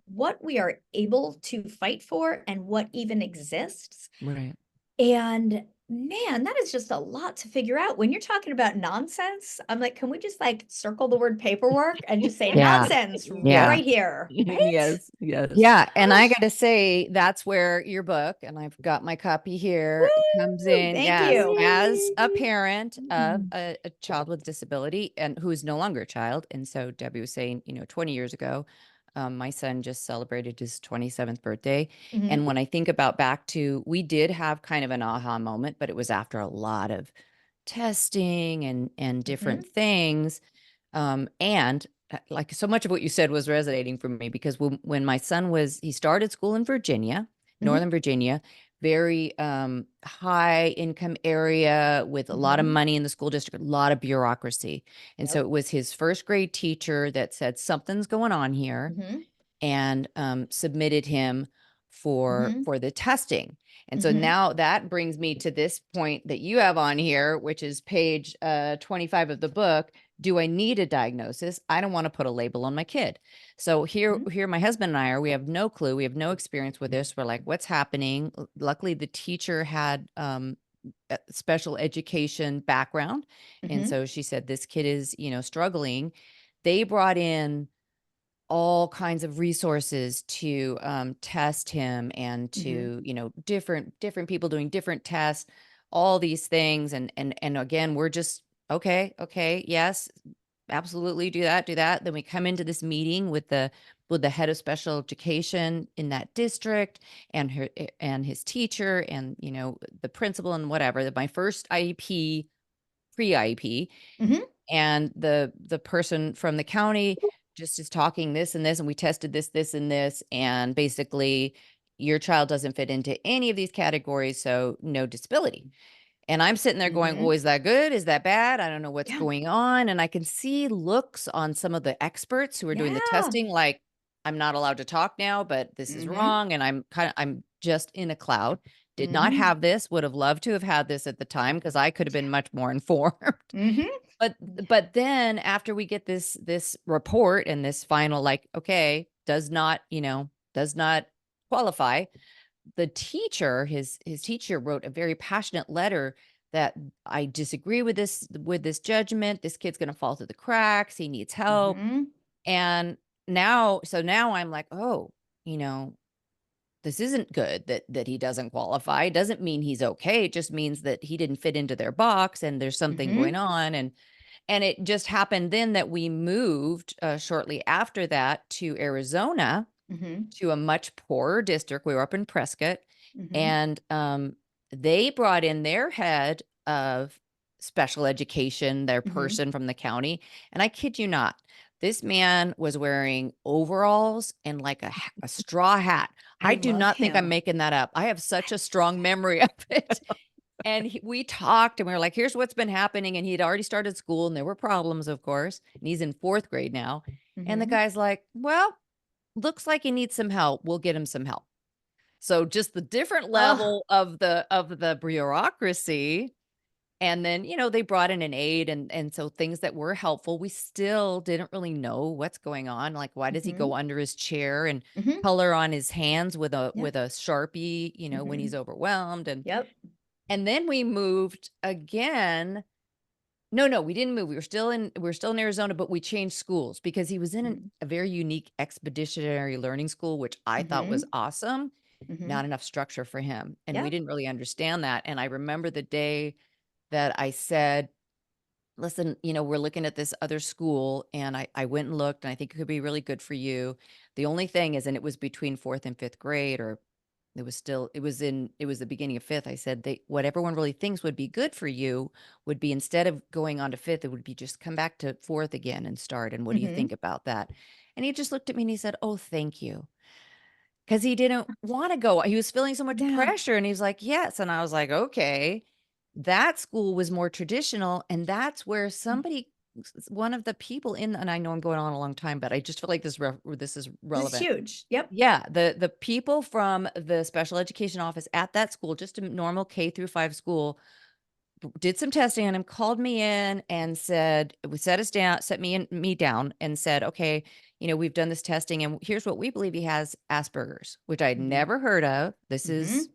[SPEAKER 3] what we are able to fight for and what even exists.
[SPEAKER 2] Right.
[SPEAKER 3] And man, that is just a lot to figure out. When you're talking about nonsense, I'm like, can we just like circle the word paperwork and just say
[SPEAKER 1] Yeah.
[SPEAKER 3] nonsense
[SPEAKER 1] Yeah.
[SPEAKER 3] right here? Right?
[SPEAKER 2] Yes. Yes.
[SPEAKER 1] Yeah, and I gotta say, that's where your book, and I've got my copy here, comes
[SPEAKER 3] Woo!
[SPEAKER 1] in,
[SPEAKER 3] Thank
[SPEAKER 1] yes,
[SPEAKER 3] you.
[SPEAKER 1] as a parent of
[SPEAKER 2] Mhm.
[SPEAKER 1] a child with disability and who is no longer a child. And so Debbie was saying, 20 years ago, my son just celebrated his 27th birthday.
[SPEAKER 3] Mhm,
[SPEAKER 1] And when I think about back to, we did have kind of an aha moment, but it was after a lot of testing and
[SPEAKER 3] mhm,
[SPEAKER 1] different things. And like so much of what you said was resonating for me because when my son he started school in Virginia,
[SPEAKER 3] mhm,
[SPEAKER 1] Northern Virginia, very high income area with a lot of
[SPEAKER 3] mhm.
[SPEAKER 1] money in the school district, a lot of bureaucracy. And so
[SPEAKER 3] Yep.
[SPEAKER 1] it was his first grade teacher that said, something's going on here,
[SPEAKER 3] Mhm,
[SPEAKER 1] and submitted him
[SPEAKER 3] mhm,
[SPEAKER 1] for the testing. And so
[SPEAKER 3] mhm,
[SPEAKER 1] now that brings me to this point that you have on here, which is page 25 of the book. Do I need a diagnosis? I don't want to put a label on my kid. So
[SPEAKER 3] mhm,
[SPEAKER 1] here my husband and I are, we have no clue. We have no experience with this. We're like, what's happening? Luckily, the teacher had a special education background. And
[SPEAKER 3] mhm,
[SPEAKER 1] so she said, this kid is, struggling. They brought in all kinds of resources to test him and
[SPEAKER 3] mhm,
[SPEAKER 1] to different people doing different tests, all these things. And again, we're just okay, yes, absolutely, do that. Then we come into this meeting with the head of special education in that district, and his teacher, and the principal, and whatever. My first IEP, pre-IEP,
[SPEAKER 3] mhm,
[SPEAKER 1] and the person from the county just is talking this and this, and we tested this and this, and basically your child doesn't fit into any of these categories, so no disability. And I'm sitting there going, well,
[SPEAKER 3] mhm.
[SPEAKER 1] is that good? Is that bad? I don't know what's
[SPEAKER 3] Yeah.
[SPEAKER 1] going on. And I can see looks on some of the experts who are doing the
[SPEAKER 3] Yeah.
[SPEAKER 1] testing, like, I'm not allowed to talk now, but this is
[SPEAKER 3] Mhm,
[SPEAKER 1] wrong. And I'm just in a cloud. Did not
[SPEAKER 3] mhm.
[SPEAKER 1] have this, would have loved to have had this at the time because I could have been much more informed.
[SPEAKER 3] Mhm,
[SPEAKER 1] But then after we get this report and this final, like, okay, does not qualify, the teacher, his teacher wrote a very passionate letter that I disagree with this judgment. This kid's going to fall through the cracks. He needs help.
[SPEAKER 3] mhm,
[SPEAKER 1] And now I'm like, oh, you know, this isn't good that he doesn't qualify. It doesn't mean he's okay. It just means that he didn't fit into their box and there's something going
[SPEAKER 3] mhm.
[SPEAKER 1] on. And it just happened then that we moved shortly after that to Arizona, to a much poorer district. We were up in Prescott, and they brought in their head of special education, their person from the county. And I kid you not, this man was wearing overalls and like a straw hat. I do
[SPEAKER 3] love
[SPEAKER 1] not think I'm
[SPEAKER 3] him.
[SPEAKER 1] making that up. I have such a strong memory of it. And we talked and we were like, here's what's been happening. And he had already started school and there were problems, of course. And he's in 4th grade now. And the guy's like, well, looks like he needs some help. We'll get him some help. So just the different level of the bureaucracy. And then, they brought in an aide, and so things that were helpful, we still didn't really know what's going on. Like, why does he go under his chair and color on his hands with a Sharpie, when he's overwhelmed? And then we moved again. No, we didn't move. We were still in Arizona, but we changed schools because he was in a very unique expeditionary learning school, which I thought was awesome. Not enough structure for him. And we didn't really understand that. And I remember the day that I said, listen, we're looking at this other school, and I went and looked, and I think it could be really good for you. The only thing is, and it was between 4th and 5th grade, or it was the beginning of 5th. I said, what everyone really thinks would be good for you would be, instead of going on to 5th, it would be just come back to 4th again and start. And what do you think about that? And he just looked at me and he said, oh, thank you. Because he didn't want to go. He was feeling so much pressure, and he's like, yes. And I was like, okay. That school was more traditional, and that's where one of the people and I know I'm going on a long time, but I just feel like this is relevant.
[SPEAKER 3] This is huge. Yep.
[SPEAKER 1] Yeah, the people from the special education office at that school, just a normal K-5 school, did some testing on him, called me in and set me down and said, okay, we've done this testing and here's what we believe he has: Asperger's, which I'd never heard of. This is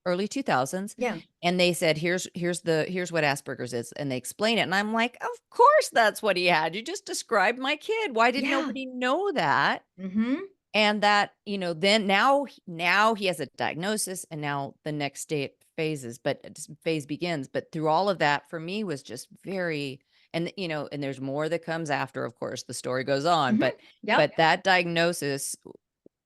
[SPEAKER 1] early 2000s.
[SPEAKER 3] Yeah.
[SPEAKER 1] And they said, here's what Asperger's is. And they explain it. And I'm like, of course that's what he had. You just described my kid. Why did nobody know that? And that, then now he has a diagnosis, and now the next phase begins. But through all of that, for me, was just very, and and there's more that comes after, of course, the story goes on, but that diagnosis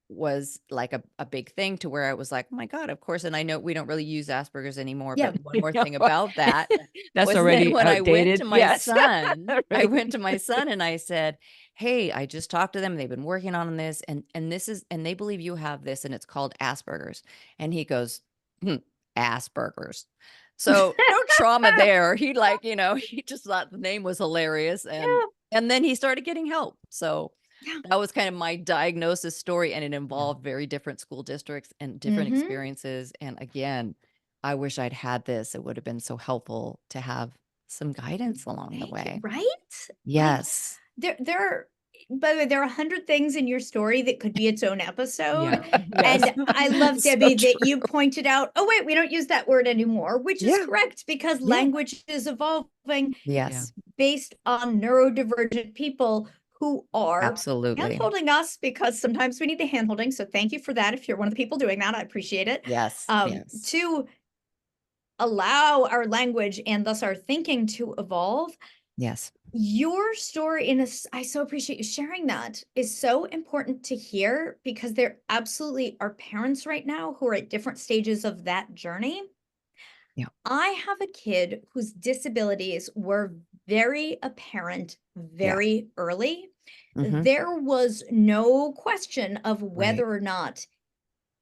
[SPEAKER 1] was like a big thing, to where I was like, oh my God, of course. And I know we don't really use Asperger's anymore, but one more thing about that
[SPEAKER 2] That's
[SPEAKER 1] was
[SPEAKER 2] already
[SPEAKER 1] then when
[SPEAKER 2] outdated.
[SPEAKER 1] I went to my
[SPEAKER 2] Yes.
[SPEAKER 1] son,
[SPEAKER 2] Right.
[SPEAKER 1] I went to my son and I said, hey, I just talked to them. They've been working on this, and they believe you have this, and it's called Asperger's. And he goes, Asperger's. So no trauma there. He he just thought the name was hilarious. And then he started getting help. So that was kind of my diagnosis story, and it involved very different school districts and different experiences. And again, I wish I'd had this. It would have been so helpful to have some guidance along the way.
[SPEAKER 3] Right?
[SPEAKER 1] Yes.
[SPEAKER 3] Like, by the way, there are 100 things in your story that could be its own episode.
[SPEAKER 2] Yes.
[SPEAKER 3] And I love,
[SPEAKER 1] So
[SPEAKER 3] Debbie, that
[SPEAKER 1] true.
[SPEAKER 3] you pointed out, oh, wait, we don't use that word anymore, which is
[SPEAKER 1] Yeah.
[SPEAKER 3] correct, because
[SPEAKER 1] Yeah.
[SPEAKER 3] language is evolving
[SPEAKER 1] Yes,
[SPEAKER 3] based on neurodivergent people who are
[SPEAKER 1] absolutely.
[SPEAKER 3] hand-holding us, because sometimes we need the hand-holding. So thank you for that. If you're one of the people doing that, I appreciate it.
[SPEAKER 1] Yes.
[SPEAKER 3] To allow our language and thus our thinking to evolve.
[SPEAKER 1] Yes.
[SPEAKER 3] Your story, I so appreciate you sharing that, is so important to hear, because there absolutely are parents right now who are at different stages of that journey.
[SPEAKER 1] Yeah.
[SPEAKER 3] I have a kid whose disabilities were very apparent very early. There was no question of whether or not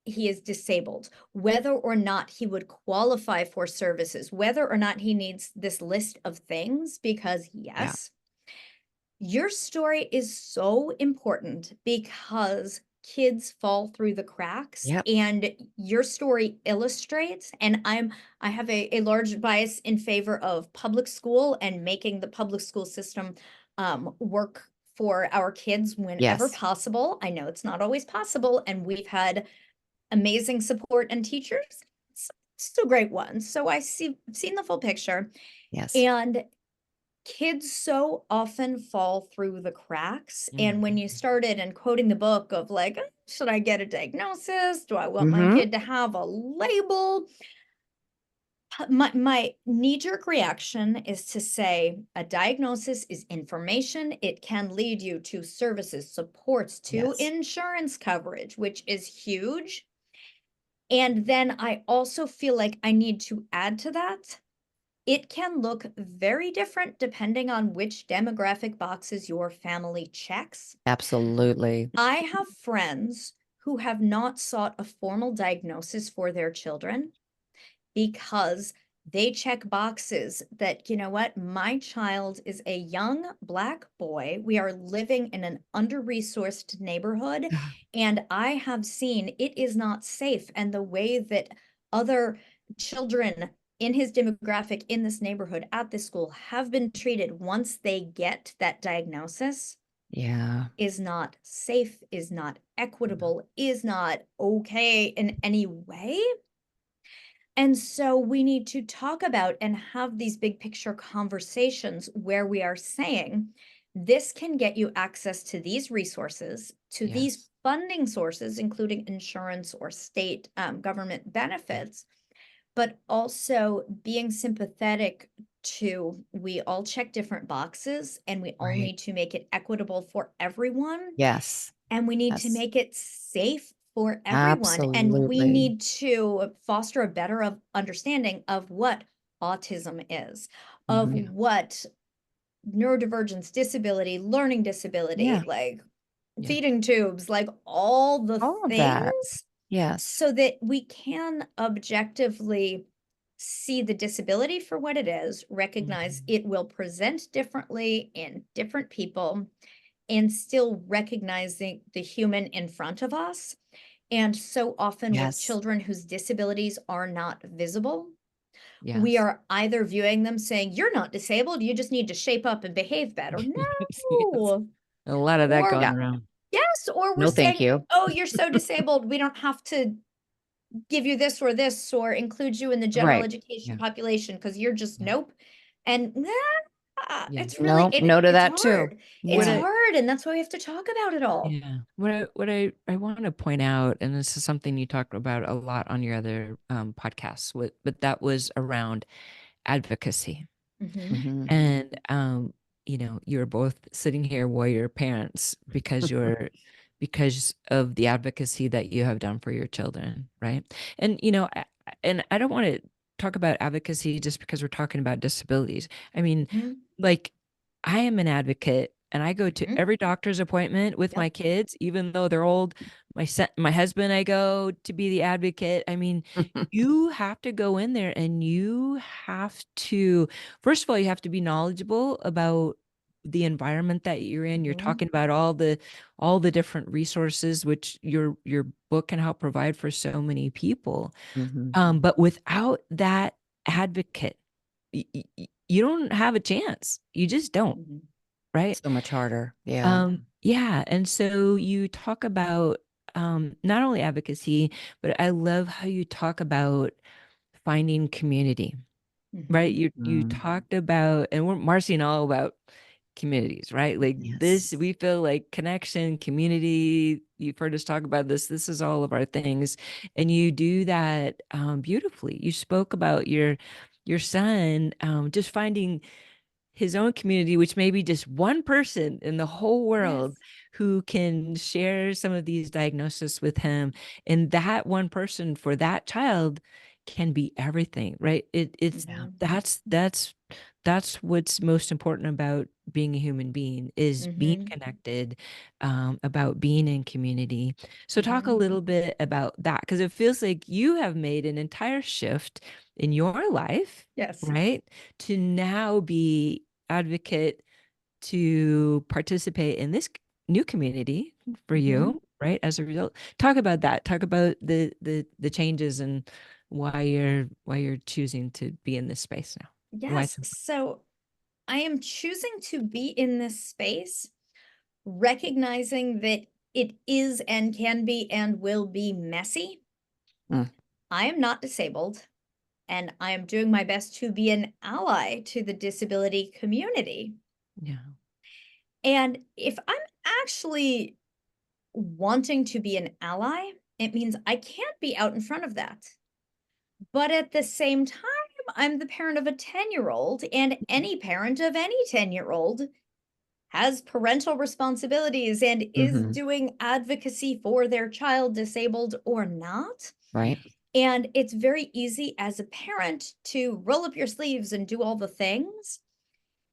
[SPEAKER 3] he is disabled, whether or not he would qualify for services, whether or not he needs this list of things, because yes, your story is so important, because kids fall through the cracks, and your story illustrates, and I have a large bias in favor of public school and making the public school system work for our kids whenever possible. I know it's not always possible, and we've had amazing support and teachers, so great ones. So seen the full picture.
[SPEAKER 1] Yes.
[SPEAKER 3] And kids so often fall through the cracks. And when you started and quoting the book of like, should I get a diagnosis? Do I want my kid to have a label? My knee-jerk reaction is to say a diagnosis is information. It can lead you to services, supports, to
[SPEAKER 1] Yes.
[SPEAKER 3] insurance coverage, which is huge. And then I also feel like I need to add to that, it can look very different depending on which demographic boxes your family checks.
[SPEAKER 1] Absolutely.
[SPEAKER 3] I have friends who have not sought a formal diagnosis for their children because they check boxes that, you know what, my child is a young Black boy. We are living in an under-resourced neighborhood, and I have seen it is not safe. And the way that other children in his demographic in this neighborhood at this school have been treated once they get that diagnosis
[SPEAKER 1] Yeah.
[SPEAKER 3] is not safe, is not equitable, is not okay in any way. And so we need to talk about and have these big picture conversations where we are saying, this can get you access to these resources, to these
[SPEAKER 1] Yes.
[SPEAKER 3] funding sources, including insurance or state government benefits, but also being sympathetic to, we all check different boxes and we all
[SPEAKER 1] Right.
[SPEAKER 3] need to make it equitable for everyone.
[SPEAKER 1] Yes.
[SPEAKER 3] And we need to
[SPEAKER 1] Yes.
[SPEAKER 3] make it safe for everyone. And we
[SPEAKER 1] Absolutely.
[SPEAKER 3] need to foster a better understanding of what autism is, of
[SPEAKER 1] Mhm.
[SPEAKER 3] what neurodivergence, disability, learning
[SPEAKER 1] Yeah.
[SPEAKER 3] disability, like
[SPEAKER 1] Yeah.
[SPEAKER 3] feeding tubes, like all the
[SPEAKER 1] All of that.
[SPEAKER 3] things,
[SPEAKER 1] Yes.
[SPEAKER 3] so that we can objectively see the disability for what it is, recognize
[SPEAKER 1] Mhm.
[SPEAKER 3] it will present differently in different people, and still recognizing the human in front of us. And so often with
[SPEAKER 1] Yes.
[SPEAKER 3] children whose disabilities are not visible, we
[SPEAKER 1] Yes.
[SPEAKER 3] are either viewing them saying, you're not disabled, you just need to shape up and behave better.
[SPEAKER 2] Yes.
[SPEAKER 3] No.
[SPEAKER 2] A lot of that
[SPEAKER 3] Or
[SPEAKER 2] going
[SPEAKER 1] Yeah.
[SPEAKER 2] around.
[SPEAKER 3] yes, or we're
[SPEAKER 1] No, thank
[SPEAKER 3] saying,
[SPEAKER 1] you.
[SPEAKER 3] oh, you're so disabled, we don't have to give you this or include you in the general
[SPEAKER 1] Right.
[SPEAKER 3] education
[SPEAKER 1] Yeah.
[SPEAKER 3] population because you're just
[SPEAKER 2] Yeah.
[SPEAKER 3] nope. And
[SPEAKER 2] Yeah.
[SPEAKER 3] it's really
[SPEAKER 1] No, no to
[SPEAKER 3] it's
[SPEAKER 1] that too.
[SPEAKER 3] hard. It's
[SPEAKER 2] What
[SPEAKER 1] Yeah.
[SPEAKER 2] I
[SPEAKER 3] hard, and that's why we have to talk about it all.
[SPEAKER 2] Yeah. What I want to point out, and this is something you talk about a lot on your other podcasts, but that was around advocacy.
[SPEAKER 3] Mhm.
[SPEAKER 1] Mhm.
[SPEAKER 2] And you're both sitting here warrior parents because of the advocacy that you have done for your children, right? And I don't want to talk about advocacy just because we're talking about disabilities. I mean,
[SPEAKER 3] Mhm.
[SPEAKER 2] like, I am an advocate and I go to
[SPEAKER 3] Mhm.
[SPEAKER 2] every doctor's appointment with my
[SPEAKER 3] Yep.
[SPEAKER 2] kids, even though they're old. My husband, I go to be the advocate. I mean, you have to go in there and you have to, first of all, you have to be knowledgeable about the environment that you're in. You're
[SPEAKER 3] Mhm.
[SPEAKER 2] talking about all the different resources which your book can help provide for so many people.
[SPEAKER 1] Mhm.
[SPEAKER 2] But without that advocate, you don't have a chance. You just don't,
[SPEAKER 3] Mhm.
[SPEAKER 2] right?
[SPEAKER 1] So much harder. Yeah.
[SPEAKER 2] Yeah. And so you talk about not only advocacy, but I love how you talk about finding community, right?
[SPEAKER 3] Mhm.
[SPEAKER 2] You
[SPEAKER 1] Mm.
[SPEAKER 2] talked about, and we're Marci and all about communities, right? Like this,
[SPEAKER 1] Yes.
[SPEAKER 2] we feel like connection, community. You've heard us talk about this. This is all of our things, and you do that beautifully. You spoke about your son just finding his own community, which may be just one person in the whole world
[SPEAKER 3] Yes.
[SPEAKER 2] who can share some of these diagnoses with him. And that one person for that child can be everything, right? It's
[SPEAKER 1] Yeah.
[SPEAKER 3] Mhm.
[SPEAKER 2] that's what's most important about being a human being is being
[SPEAKER 3] Mhm.
[SPEAKER 2] connected, about being in community. So talk a
[SPEAKER 3] Mhm.
[SPEAKER 2] little bit about that, because it feels like you have made an entire shift in your life,
[SPEAKER 3] Yes.
[SPEAKER 2] right? To now be advocate, to participate in this new community for
[SPEAKER 3] Mhm.
[SPEAKER 2] you, right? As a result, talk about that. Talk about the changes and why you're choosing to be in this space now. Why
[SPEAKER 3] Yes.
[SPEAKER 2] it's
[SPEAKER 3] So I am choosing to be in this space, recognizing that it is and can be and will be messy.
[SPEAKER 1] Mm.
[SPEAKER 3] I am not disabled, and I am doing my best to be an ally to the disability community.
[SPEAKER 2] yeah,
[SPEAKER 3] And if I'm actually wanting to be an ally, it means I can't be out in front of that. But at the same time, I'm the parent of a 10-year-old, and any parent of any 10-year-old has parental responsibilities and is doing advocacy for their child, disabled or not.
[SPEAKER 1] Right.
[SPEAKER 3] And it's very easy as a parent to roll up your sleeves and do all the things.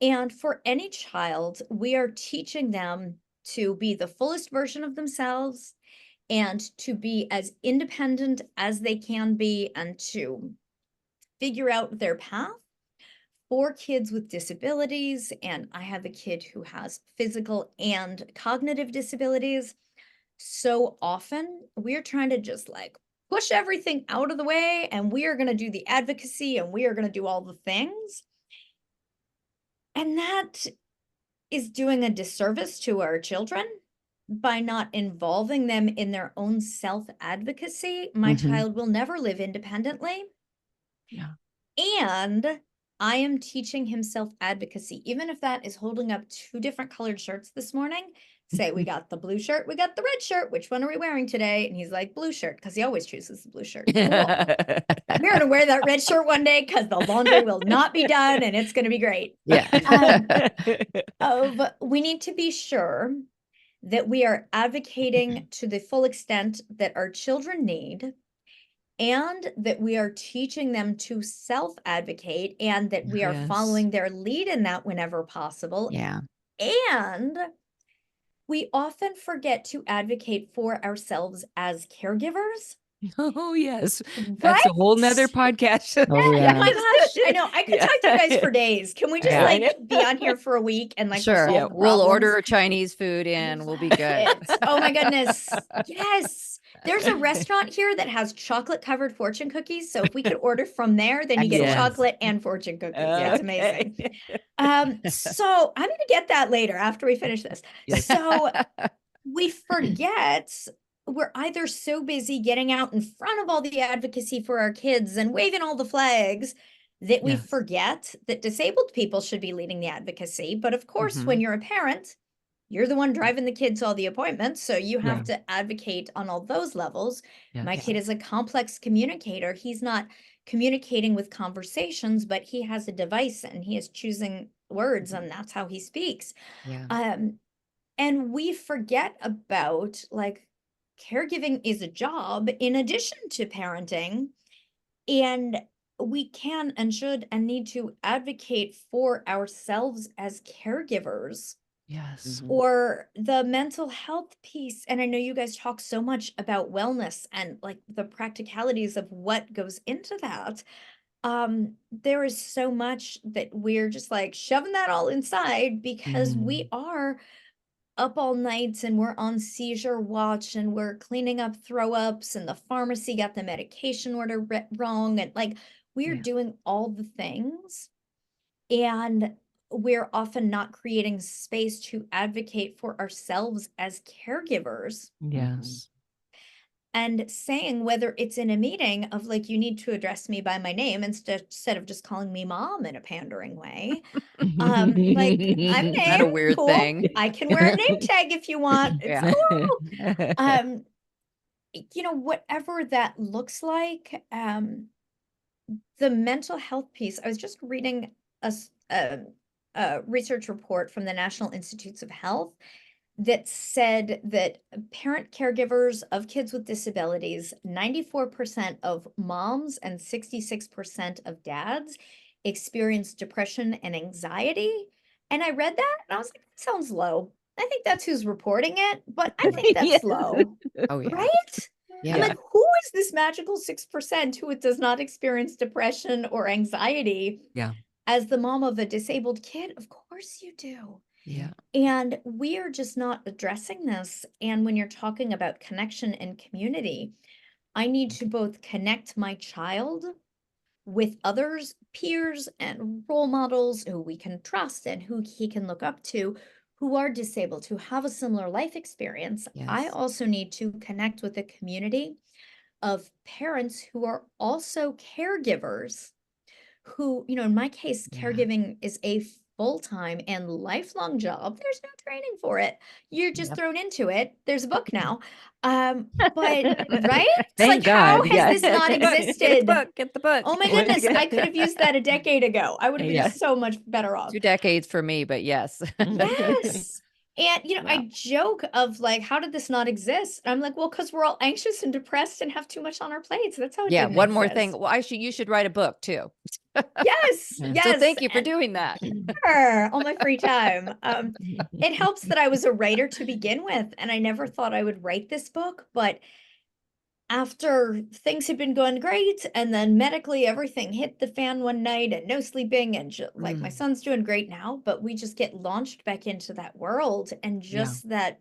[SPEAKER 3] And for any child, we are teaching them to be the fullest version of themselves and to be as independent as they can be and to figure out their path. For kids with disabilities, and I have a kid who has physical and cognitive disabilities, so often we're trying to just like push everything out of the way, and we are going to do the advocacy and we are going to do all the things. And that is doing a disservice to our children by not involving them in their own self-advocacy. My child will never live independently.
[SPEAKER 2] Yeah.
[SPEAKER 3] And I am teaching him self-advocacy, even if that is holding up 2 different colored shirts this morning. Say, we got the blue shirt, we got the red shirt. Which one are we wearing today? And he's like, blue shirt, because he always chooses the blue shirt. Cool. We're going to wear that red shirt one day because the laundry will not be done and it's going to be great.
[SPEAKER 1] Yeah.
[SPEAKER 3] We need to be sure that we are advocating to the full extent that our children need, and that we are teaching them to self-advocate, and that we are following their lead in that whenever possible.
[SPEAKER 1] Yeah.
[SPEAKER 3] And we often forget to advocate for ourselves as caregivers.
[SPEAKER 2] Oh, yes. That's a whole nother podcast.
[SPEAKER 1] Oh,
[SPEAKER 3] Oh
[SPEAKER 1] yeah.
[SPEAKER 3] my gosh. I know. I could talk to you guys for days. Can we just
[SPEAKER 1] Yeah.
[SPEAKER 3] like be on here for a week and like
[SPEAKER 1] Sure.
[SPEAKER 3] solve the
[SPEAKER 1] We'll
[SPEAKER 3] problems?
[SPEAKER 1] order Chinese food in. We'll be good.
[SPEAKER 3] Oh my goodness. Yes. There's a restaurant here that has chocolate covered fortune cookies. So if we could order from there, then you get
[SPEAKER 1] Excellent.
[SPEAKER 3] chocolate and fortune cookies. It's amazing. So I'm going to get that later after we finish this.
[SPEAKER 2] Yes.
[SPEAKER 3] So we forget, we're either so busy getting out in front of all the advocacy for our kids and waving all the flags that we forget that disabled people should be leading the advocacy. But of course, when you're a parent, you're the one driving the kids to all the appointments. So you have to advocate on all those levels. My kid is a complex communicator. He's not communicating with conversations, but he has a device and he is choosing words, and that's how he speaks.
[SPEAKER 1] Yeah.
[SPEAKER 3] And we forget about like caregiving is a job in addition to parenting, and we can and should and need to advocate for ourselves as caregivers.
[SPEAKER 2] Yes.
[SPEAKER 3] Or the mental health piece. And I know you guys talk so much about wellness and like the practicalities of what goes into that. There is so much that we're just like shoving that all inside because we are up all nights and we're on seizure watch and we're cleaning up throw ups and the pharmacy got the medication order wrong. And like we're doing all the things, and we're often not creating space to advocate for ourselves as caregivers.
[SPEAKER 2] Yes.
[SPEAKER 3] And saying, whether it's in a meeting of like, you need to address me by my name instead of just calling me mom in a pandering way. Like I'm
[SPEAKER 1] Not a
[SPEAKER 3] named,
[SPEAKER 1] weird
[SPEAKER 3] cool.
[SPEAKER 1] thing.
[SPEAKER 3] I can wear a name tag if you want. It's cool. You know, whatever that looks like, the mental health piece. I was just reading a research report from the National Institutes of Health that said that parent caregivers of kids with disabilities, 94% of moms and 66% of dads experience depression and anxiety. And I read that and I was like, that sounds low. I think that's who's reporting it, but I think that's low.
[SPEAKER 1] Oh, yeah.
[SPEAKER 3] Right?
[SPEAKER 1] Yeah.
[SPEAKER 3] I'm like, who is this magical 6% who does not experience depression or anxiety?
[SPEAKER 2] Yeah.
[SPEAKER 3] As the mom of a disabled kid, of course you do.
[SPEAKER 2] Yeah.
[SPEAKER 3] And we are just not addressing this. And when you're talking about connection and community, I need to both connect my child with others, peers, and role models who we can trust and who he can look up to, who are disabled, who have a similar life experience. I
[SPEAKER 1] Yes.
[SPEAKER 3] also need to connect with a community of parents who are also caregivers, who, you know, in my case, caregiving is a full-time and lifelong job. There's no training for it. You're just
[SPEAKER 1] Yep.
[SPEAKER 3] thrown into it. There's a book now. But right? It's
[SPEAKER 2] Thank
[SPEAKER 3] like, how
[SPEAKER 2] God,
[SPEAKER 3] has
[SPEAKER 2] yeah.
[SPEAKER 3] this not
[SPEAKER 1] Get the
[SPEAKER 3] existed?
[SPEAKER 1] book. Get the book.
[SPEAKER 3] Oh my goodness, I could have used that a decade ago. I would have been
[SPEAKER 2] Yeah.
[SPEAKER 3] so much better off.
[SPEAKER 1] 2 decades for me, but yes.
[SPEAKER 3] Yes. And,
[SPEAKER 1] Yeah.
[SPEAKER 3] I joke of like, how did this not exist? And I'm like, well, because we're all anxious and depressed and have too much on our plates. That's how it
[SPEAKER 1] Yeah,
[SPEAKER 3] didn't
[SPEAKER 1] one more thing.
[SPEAKER 3] exist.
[SPEAKER 1] Well, you should write a book too.
[SPEAKER 3] Yes,
[SPEAKER 2] Yeah.
[SPEAKER 3] yes.
[SPEAKER 1] So thank you for
[SPEAKER 3] and
[SPEAKER 1] doing that.
[SPEAKER 3] sure, all my free time. It helps that I was a writer to begin with, and I never thought I would write this book, but after things had been going great, and then medically everything hit the fan one night, and no sleeping, and like my
[SPEAKER 1] Mm.
[SPEAKER 3] son's doing great now, but we just get launched back into that world, and
[SPEAKER 2] Yeah.
[SPEAKER 3] just that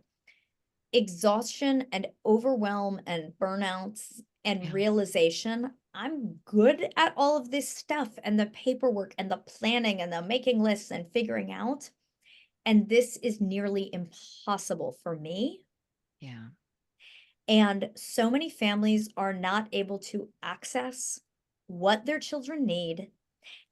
[SPEAKER 3] exhaustion and overwhelm and burnouts and
[SPEAKER 2] Yeah.
[SPEAKER 3] realization I'm good at all of this stuff and the paperwork and the planning and the making lists and figuring out. And this is nearly impossible for me.
[SPEAKER 1] Yeah.
[SPEAKER 3] And so many families are not able to access what their children need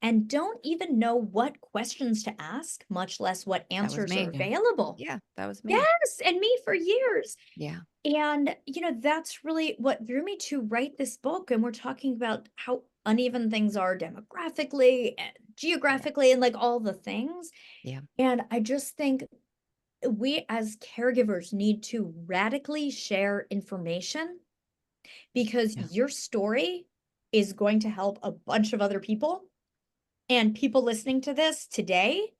[SPEAKER 3] and don't even know what questions to ask, much less what
[SPEAKER 1] That was
[SPEAKER 3] answers are
[SPEAKER 1] me.
[SPEAKER 3] available.
[SPEAKER 1] Yeah, that was me.
[SPEAKER 3] Yes, and me for years.
[SPEAKER 1] Yeah.
[SPEAKER 3] And, that's really what drew me to write this book. And we're talking about how uneven things are demographically, and geographically, and like all the things.
[SPEAKER 1] Yeah.
[SPEAKER 3] And I just think we as caregivers need to radically share information because
[SPEAKER 2] Yeah.
[SPEAKER 3] your story is going to help a bunch of other people. And people listening to this today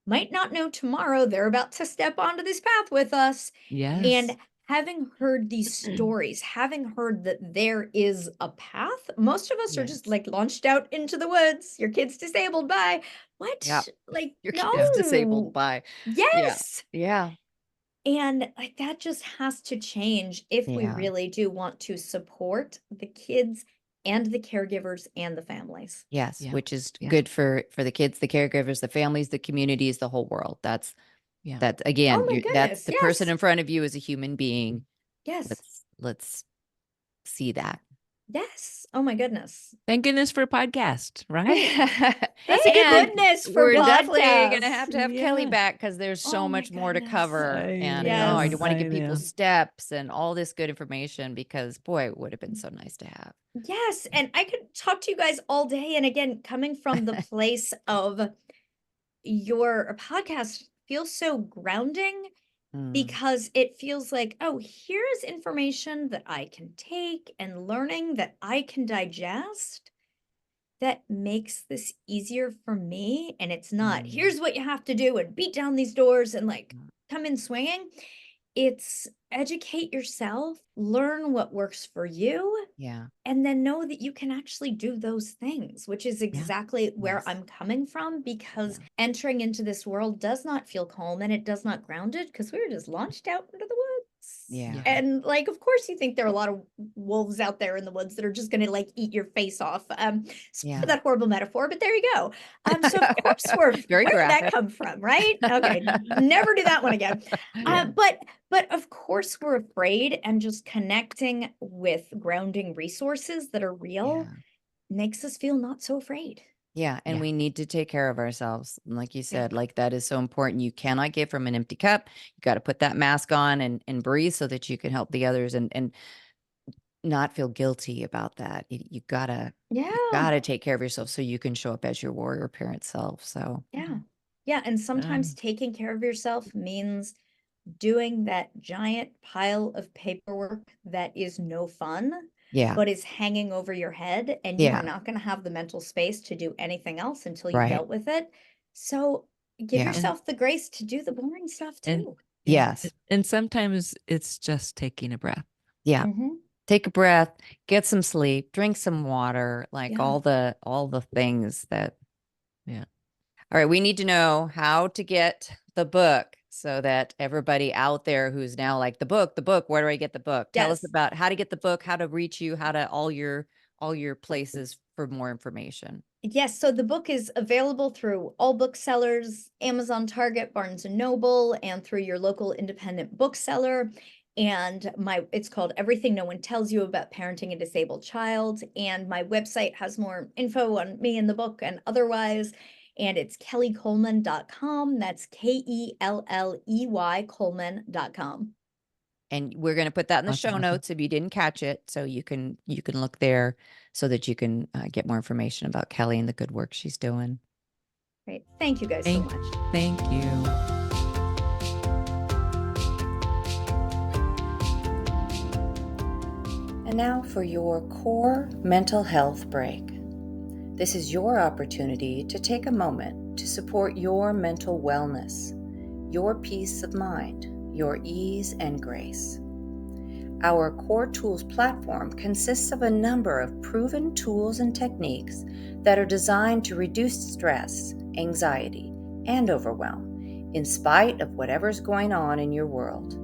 [SPEAKER 3] might not know tomorrow they're about to step onto this path with us.
[SPEAKER 2] Yes.
[SPEAKER 3] And having heard these stories, having heard that there is a path, most of us are just
[SPEAKER 2] Yes.
[SPEAKER 3] like launched out into the woods. Your kid's disabled by what?
[SPEAKER 1] Yeah.
[SPEAKER 3] Like,
[SPEAKER 1] Your
[SPEAKER 3] no.
[SPEAKER 1] kid is disabled by.
[SPEAKER 3] Yes.
[SPEAKER 1] Yeah.
[SPEAKER 3] And like that just has to change if we
[SPEAKER 1] Yeah.
[SPEAKER 3] really do want to support the kids and the caregivers and the families.
[SPEAKER 1] Yes,
[SPEAKER 2] Yeah.
[SPEAKER 1] which is
[SPEAKER 2] Yeah.
[SPEAKER 1] good for the kids, the caregivers, the families, the communities, the whole world. That's
[SPEAKER 2] Yeah.
[SPEAKER 1] again,
[SPEAKER 3] Oh my
[SPEAKER 1] that's
[SPEAKER 3] goodness,
[SPEAKER 1] the person
[SPEAKER 3] yes.
[SPEAKER 1] in front of you is a human being.
[SPEAKER 3] Yes.
[SPEAKER 1] Let's see that.
[SPEAKER 3] Yes. Oh my goodness.
[SPEAKER 2] Thank goodness for a podcast, right?
[SPEAKER 3] Thank
[SPEAKER 1] And
[SPEAKER 3] goodness for
[SPEAKER 1] we're definitely going to
[SPEAKER 3] podcasts.
[SPEAKER 1] have Kelly
[SPEAKER 2] Yeah.
[SPEAKER 1] back because there's so
[SPEAKER 3] Oh my
[SPEAKER 1] much more to
[SPEAKER 3] goodness.
[SPEAKER 1] cover.
[SPEAKER 2] I
[SPEAKER 1] And
[SPEAKER 3] know,
[SPEAKER 1] I do want to
[SPEAKER 2] I
[SPEAKER 1] give people
[SPEAKER 2] know.
[SPEAKER 1] steps and all this good information because boy, it would have been so nice to have.
[SPEAKER 3] Yes, and I could talk to you guys all day. And again, coming from the place of your podcast feels so grounding
[SPEAKER 1] Mm,
[SPEAKER 3] because it feels like, oh, here's information that I can take and learning that I can digest that makes this easier for me. And it's not,
[SPEAKER 1] Mm.
[SPEAKER 3] here's what you have to do and beat down these doors and like
[SPEAKER 1] Mm.
[SPEAKER 3] come in swinging. It's educate yourself, learn what works for you,
[SPEAKER 1] Yeah.
[SPEAKER 3] and then know that you can actually do those things, which is exactly where
[SPEAKER 1] Yes.
[SPEAKER 3] I'm coming from because entering into this world does not feel calm and it does not grounded because we were just launched out into the woods.
[SPEAKER 1] Yeah.
[SPEAKER 3] And like, of course, you think there are a lot of wolves out there in the woods that are just going to like eat your face off.
[SPEAKER 1] Yeah.
[SPEAKER 3] For that horrible metaphor, but there you go. So of course where
[SPEAKER 1] Very
[SPEAKER 3] did that
[SPEAKER 1] graphic.
[SPEAKER 3] come from, right? Okay, never do that one again.
[SPEAKER 2] Yeah.
[SPEAKER 3] But of course we're afraid, and just connecting with grounding resources that are real
[SPEAKER 1] Yeah.
[SPEAKER 3] makes us feel not so afraid.
[SPEAKER 1] Yeah. And
[SPEAKER 2] Yeah.
[SPEAKER 1] we need to take care of ourselves. And like you
[SPEAKER 3] Yeah.
[SPEAKER 1] said, like that is so important. You cannot give from an empty cup. You got to put that mask on and breathe so that you can help the others and not feel guilty about that. You gotta take care of yourself so you can show up as your warrior parent self. So
[SPEAKER 3] Yeah. And sometimes taking care of yourself means doing that giant pile of paperwork that is no fun,
[SPEAKER 1] yeah.
[SPEAKER 3] but is hanging over your head, and you
[SPEAKER 1] Yeah.
[SPEAKER 3] are not going to have the mental space to do anything else until you
[SPEAKER 1] Right.
[SPEAKER 3] dealt with it. So give
[SPEAKER 1] Yeah.
[SPEAKER 3] yourself the grace to do the boring stuff
[SPEAKER 2] And-
[SPEAKER 3] too.
[SPEAKER 1] Yes.
[SPEAKER 2] And sometimes it's just taking a breath.
[SPEAKER 1] Yeah.
[SPEAKER 3] Mhm.
[SPEAKER 1] Take a breath, get some sleep, drink some water, like
[SPEAKER 3] Yeah.
[SPEAKER 1] all the things that.
[SPEAKER 2] Yeah.
[SPEAKER 1] All right. We need to know how to get the book so that everybody out there who's now like the book, where do I get the book? Tell us
[SPEAKER 3] Yes.
[SPEAKER 1] about how to get the book, how to reach you, how to all your places for more information.
[SPEAKER 3] Yes, so the book is available through all booksellers, Amazon, Target, Barnes and Noble, and through your local independent bookseller. And it's called Everything No One Tells You About Parenting a Disabled Child. And my website has more info on me in the book and otherwise. and it's kelleycoleman.com. That's KELLEY Coleman.com.
[SPEAKER 1] And we're going to put that in the
[SPEAKER 2] Awesome,
[SPEAKER 1] show
[SPEAKER 2] awesome.
[SPEAKER 1] notes if you didn't catch it, so you can look there so that you can get more information about Kelley and the good work she's doing.
[SPEAKER 3] Great. Thank you guys so much.
[SPEAKER 2] Thank you.
[SPEAKER 1] And now for your core mental health break. This is your opportunity to take a moment to support your mental wellness, your peace of mind, your ease and grace. Our Core Tools platform consists of a number of proven tools and techniques that are designed to reduce stress, anxiety, and overwhelm, in spite of whatever's going on in your world.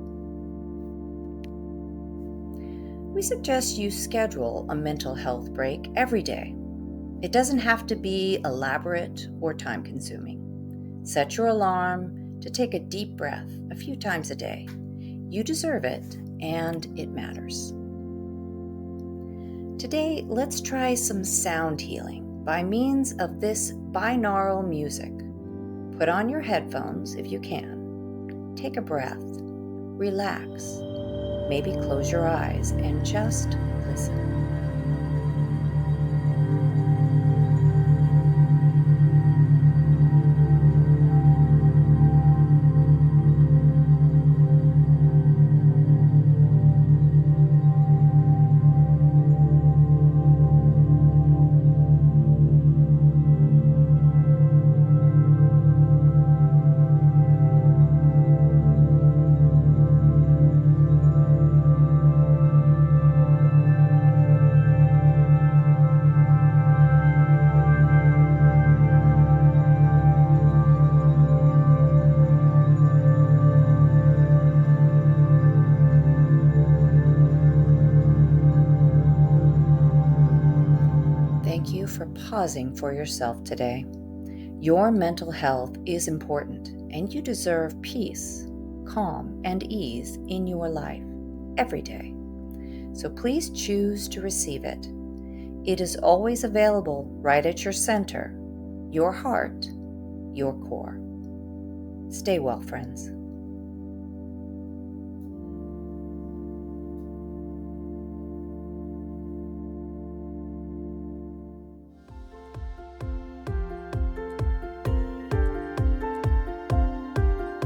[SPEAKER 1] We suggest you schedule a mental health break every day. It doesn't have to be elaborate or time-consuming. Set your alarm to take a deep breath a few times a day. You deserve it, and it matters. Today, let's try some sound healing by means of this binaural music. Put on your headphones if you can. Take a breath. Relax. Maybe close your eyes and just listen. Thank you for pausing for yourself today. Your mental health is important, and you deserve peace, calm, and ease in your life every day. So please choose to receive it. It is always available right at your center, your heart, your core. Stay well, friends.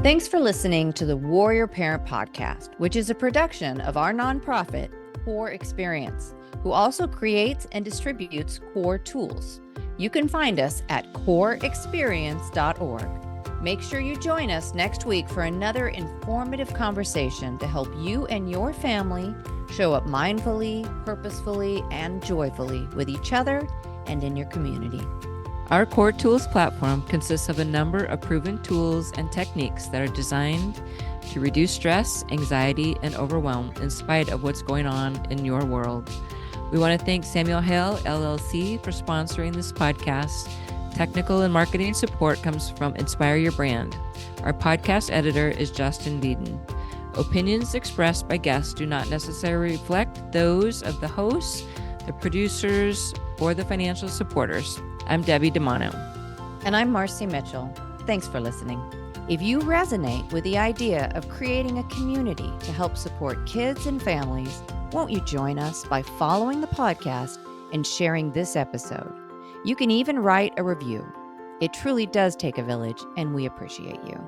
[SPEAKER 1] Thanks for listening to the Warrior Parent Podcast, which is a production of our nonprofit, Cour Experience, who also creates and distributes Cour tools. You can find us at courexperience.org. Make sure you join us next week for another informative conversation to help you and your family show up mindfully, purposefully, and joyfully with each other and in your community.
[SPEAKER 2] Our Core Tools platform consists of a number of proven tools and techniques that are designed to reduce stress, anxiety, and overwhelm in spite of what's going on in your world. We want to thank Samuel Hale, LLC, for sponsoring this podcast. Technical and marketing support comes from Inspire Your Brand. Our podcast editor is Justin Beeden. Opinions expressed by guests do not necessarily reflect those of the hosts, the producers, or the financial supporters. I'm Debbie DiManno.
[SPEAKER 1] And I'm Marci Mitchell. Thanks for listening. If you resonate with the idea of creating a community to help support kids and families, won't you join us by following the podcast and sharing this episode? You can even write a review. It truly does take a village, and we appreciate you.